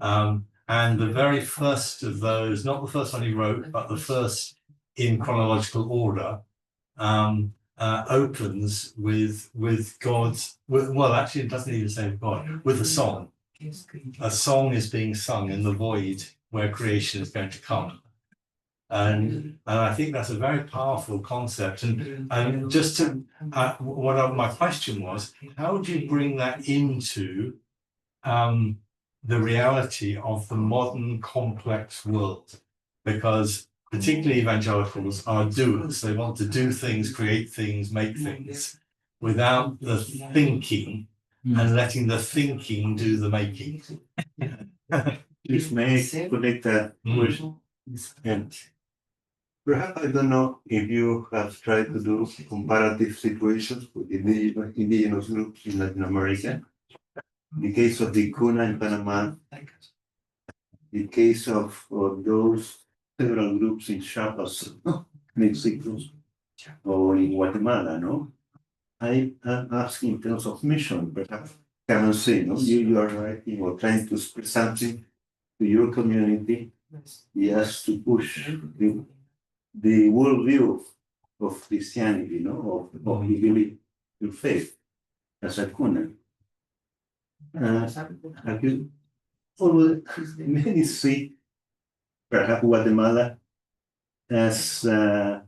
And the very first of those, not the first one he wrote, but the first in chronological order, opens with God's, well, actually, it doesn't even say God, with a song. A song is being sung in the void where creation is going to come. And I think that's a very powerful concept. And just to, my question was, how do you bring that into the reality of the modern complex world? Because particularly evangelicals are doers. They want to do things, create things, make things, without the thinking and letting the thinking do the making. If may connect that question. And perhaps I don't know if you have tried to do comparative situations with indigenous groups in Latin America. The case of the Guna in Panama, the case of those several groups in Chiapas, Mexico, or in Guatemala, no? I am asking in terms of mission, perhaps come and say, no, you are writing or trying to spread something to your community, yes, to push the worldview of Christianity, no, of you believe your faith as a Guna. Have you always many see perhaps Guatemala as a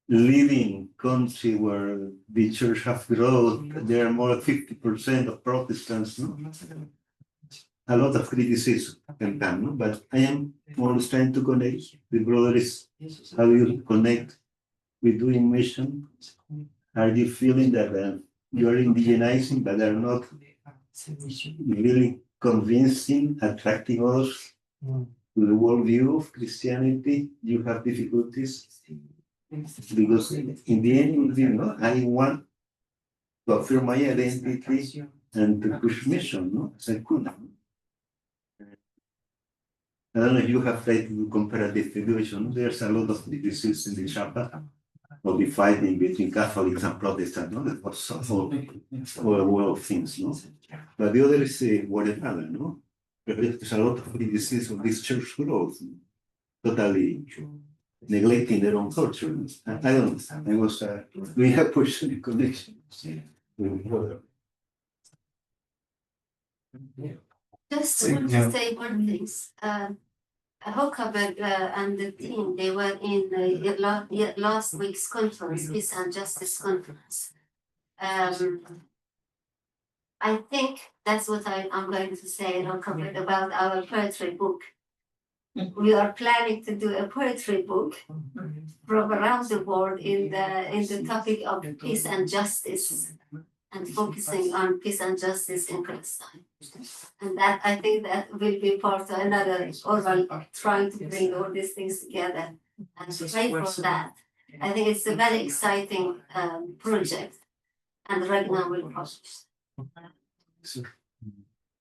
leading country where the church have grown? There are more than 50% of Protestants, no? A lot of criticism can come, no? But I am always trying to connect with brothers. How do you connect with doing mission? Are you feeling that you are indigenizing, but are not really convincing, attracting others to the worldview of Christianity? You have difficulties because in the end, you know, I want to affirm my identity and to push mission, no? As I could. I don't know if you have tried to do comparative evaluation. There's a lot of criticism in the chapter of the fighting between Catholics and Protestants, no? That was all a world of things, no? But the other is Guatemala, no? There's a lot of criticism of this church growth, totally neglecting their own culture. I don't know. I was we have pushed the connection with brother. Just want to say one thing. Jocabed and the team, they were in last week's conference, Peace and Justice Conference. I think that's what I'm going to say, Jocabed, about our poetry book. We are planning to do a poetry book from around the world in the topic of peace and justice, and focusing on peace and justice in Palestine. And that, I think, that will be part of another oral trying to bring all these things together and pray for that. I think it's a very exciting project, and Ragnar will publish.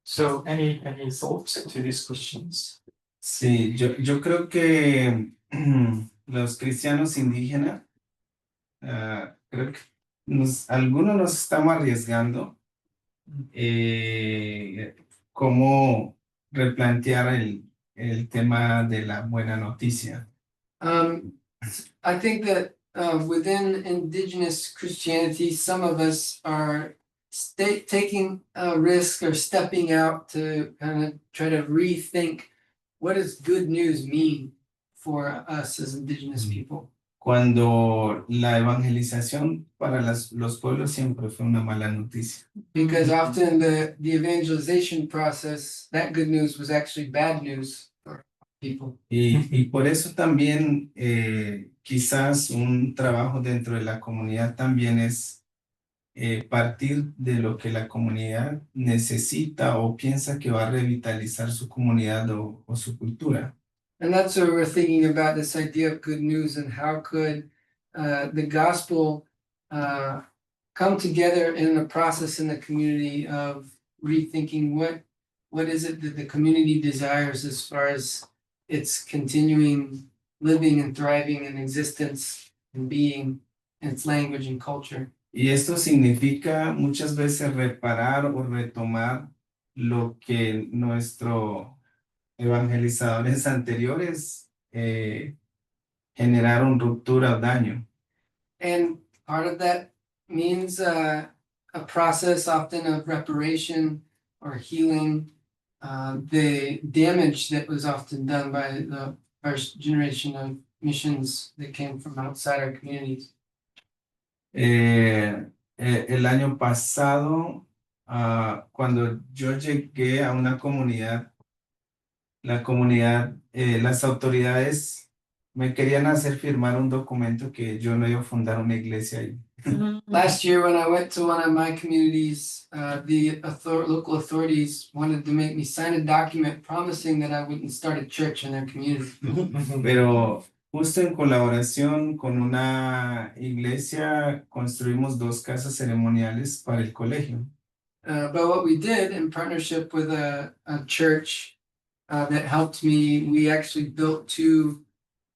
So any thoughts to these questions? Sí, yo creo que los cristianos indígenas, creo que algunos nos estamos arriesgando cómo replantear el tema de la buena noticia. I think that within indigenous Christianity, some of us are taking a risk or stepping out to kind of try to rethink what does good news mean for us as indigenous people. Cuando la evangelización para los pueblos siempre fue una mala noticia. Because often the evangelization process, that good news was actually bad news for people. Y por eso también quizás un trabajo dentro de la comunidad también es partir de lo que la comunidad necesita o piensa que va a revitalizar su comunidad o su cultura. And that's what we're thinking about, this idea of good news and how could the gospel come together in a process in the community of rethinking what is it that the community desires as far as its continuing living and thriving and existence and being, and its language and culture. Y esto significa muchas veces reparar o retomar lo que nuestros evangelizadores anteriores generaron ruptura o daño. And part of that means a process often of reparation or healing the damage that was often done by the first generation of missions that came from outside our communities. El año pasado, cuando yo llegué a una comunidad, las autoridades me querían hacer firmar un documento que yo no iba a fundar una iglesia ahí. Last year, when I went to one of my communities, the local authorities wanted to make me sign a document promising that I wouldn't start a church in their community. Pero justo en colaboración con una iglesia construimos 2 casas ceremoniales para el colegio. But what we did in partnership with a church that helped me, we actually built 2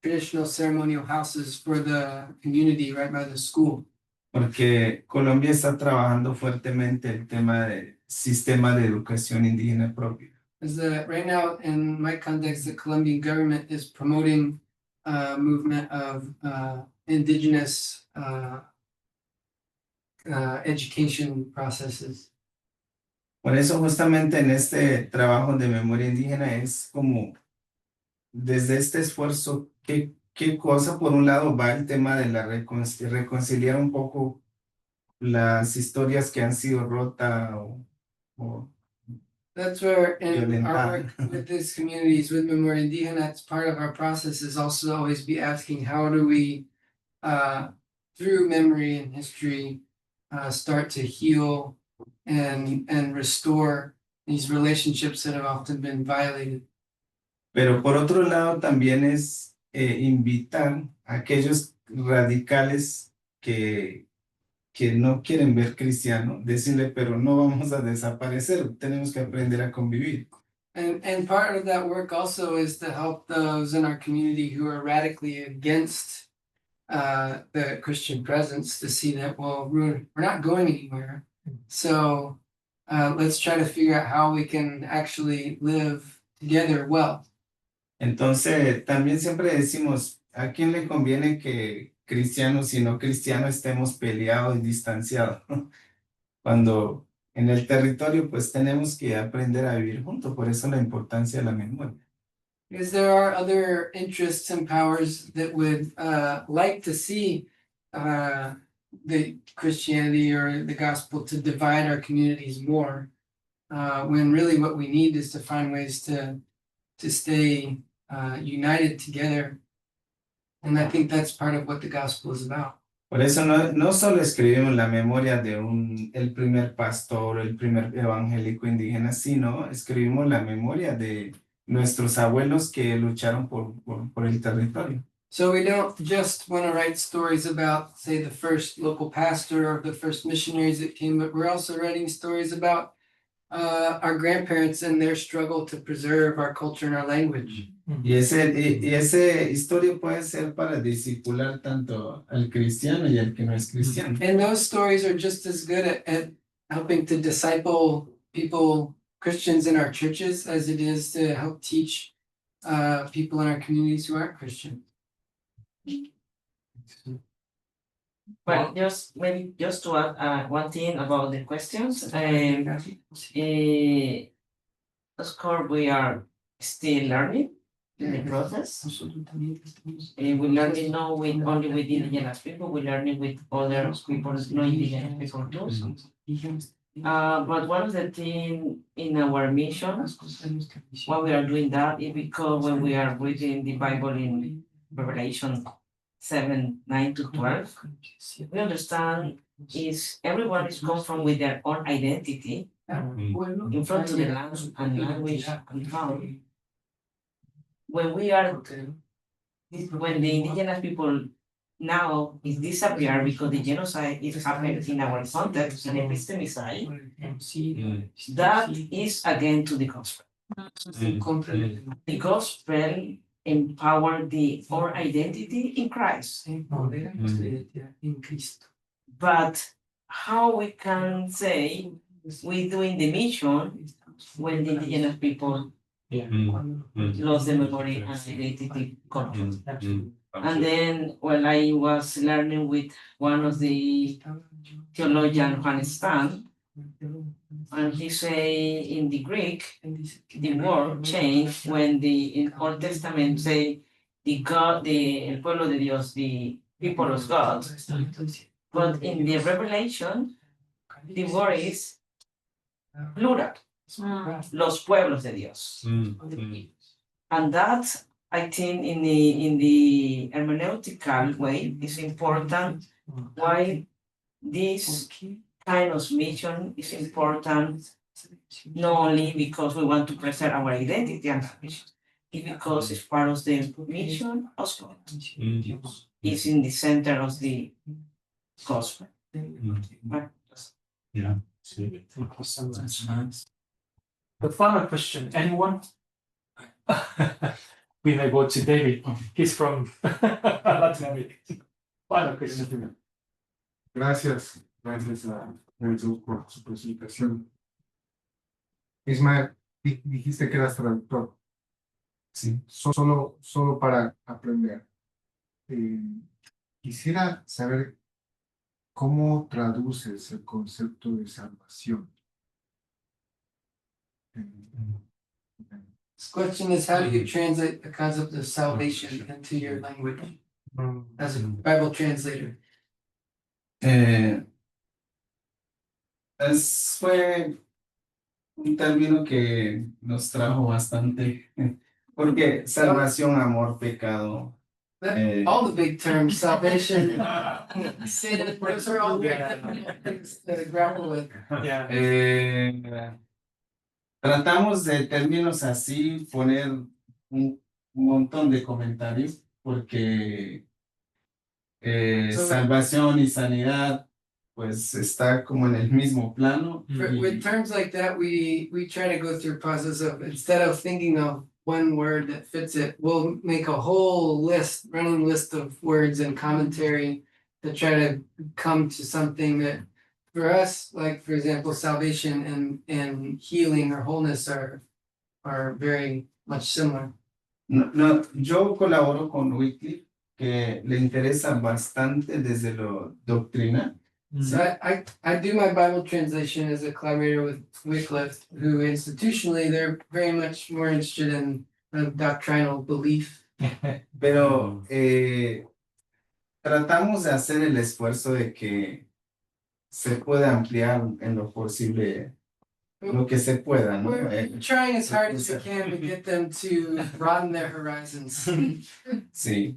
traditional ceremonial houses for the community right by the school. Porque Colombia está trabajando fuertemente el tema del sistema de educación indígena propio. Is that right now in my context, the Colombian government is promoting a movement of indigenous education processes. Por eso justamente en este trabajo de memoria indígena es como desde este esfuerzo, ¿qué cosa? Por un lado va el tema de la reconciliar un poco las historias que han sido rotas o That's where in our violentar. work with these communities, with Memoria Indígena, that's part of our process is also always be asking how do we, through memory and history, start to heal and restore these relationships that have often been violated. Pero por otro lado también es invitar a aquellos radicales que no quieren ver cristiano, decirle, pero no vamos a desaparecer, tenemos que aprender a convivir. And part of that work also is to help those in our community who are radically against the Christian presence to see that, well, we're not going anywhere. So let's try to figure out how we can actually live together well. Entonces, también siempre decimos, ¿a quién le conviene que cristianos y no cristianos estemos peleados y distanciados? Cuando en el territorio, pues tenemos que aprender a vivir juntos, por eso la importancia de la memoria. Because there are other interests and powers that would like to see the Christianity or the gospel to divide our communities more. When really what we need is to find ways to stay united together. And I think that's part of what the gospel is about. Por eso no solo escribimos la memoria de el primer pastor, el primer evangélico indígena, sino escribimos la memoria de nuestros abuelos que lucharon por el territorio. So we don't just want to write stories about, say, the first local pastor or the first missionaries that came, but we're also writing stories about our grandparents and their struggle to preserve our culture and our language. Y ese historia puede ser para discipular tanto al cristiano y al que no es cristiano. And those stories are just as good at helping to disciple people, Christians in our churches, as it is to help teach people in our communities who aren't Christian. But just to add one thing about the questions. Of course, we are still learning in the process. We learning not only with indigenous people, we learning with other people, no indigenous people too. But one of the things in our mission, why we are doing that is because when we are reading the Bible in Revelation 7:9-12, we understand is everyone is come from with their own identity in front of the land and language and tongue. When the indigenous people now is disappear because the genocide is happening in our context and epistemicide, that is again to the gospel. The gospel empower our identity in Christ. But how we can say we're doing the mission when the indigenous people lost the memory and identity control. And then when I was learning with one of the theologian, Juan Stan, and he say in the Greek, the word changed when in Old Testament say el pueblo de Dios, the people of God. But in the Revelation, the word is plural, los pueblos de Dios. And that, I think, in the hermeneutical way, is important. Why this kind of mission is important, not only because we want to preserve our identity and mission, it's because it's part of the mission of God. It's in the center of the gospel. Yeah. Thank you so much. The final question, anyone? We may go to David. He's from Latin America. Final question. Gracias a por su presentación. Ismael, dijiste que eras traductor. Sí. Solo para aprender. Quisiera saber cómo traduces el concepto de salvación. This question is, how do you translate the concept of salvation into your language as a Bible translator? Fue un término que nos trajo bastante, porque salvación, amor, pecado. All the big terms, salvation, sin, those are all big things to grapple with. Tratamos de términos así poner un montón de comentarios, porque salvación y sanidad pues está como en el mismo plano. With terms like that, we try to go through a process of, instead of thinking of one word that fits it, we'll make a whole running list of words and commentary to try to come to something that for us, like for example, salvation and healing or wholeness are very much similar. No, yo colaboro con Wycliffe, que le interesa bastante desde lo doctrina. So I do my Bible translation as a collaborator with Wycliffe, who institutionally they're very much more interested in doctrinal belief. Pero tratamos de hacer el esfuerzo de que se pueda ampliar en lo posible lo que se pueda, ¿no? We're trying as hard as we can to get them to broaden their horizons. Sí,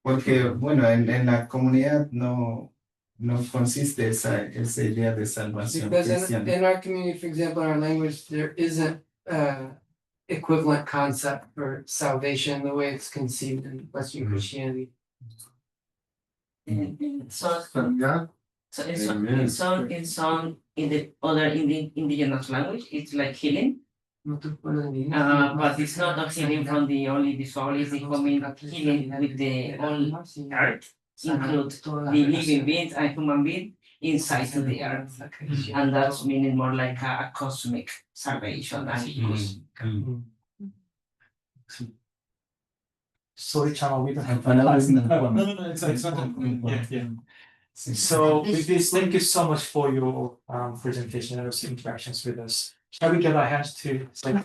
porque bueno, en la comunidad no consiste esa idea de salvación Because cristiana. in our community, for example, in our language, there isn't equivalent concept for salvation the way it's conceived in Western Christianity. So Sanidad, So in some in the other indigenous language, it's like healing. But it's not a healing from the only the soul, it's becoming healing with the whole earth, include the living beings and human beings inside to the earth. And that's meaning more like a cosmic salvation and Sorry, channel, we don't have finalized. No, it's not. Yeah. So with this, thank you so much for your presentation and also interactions with us. Shall we get our hands to say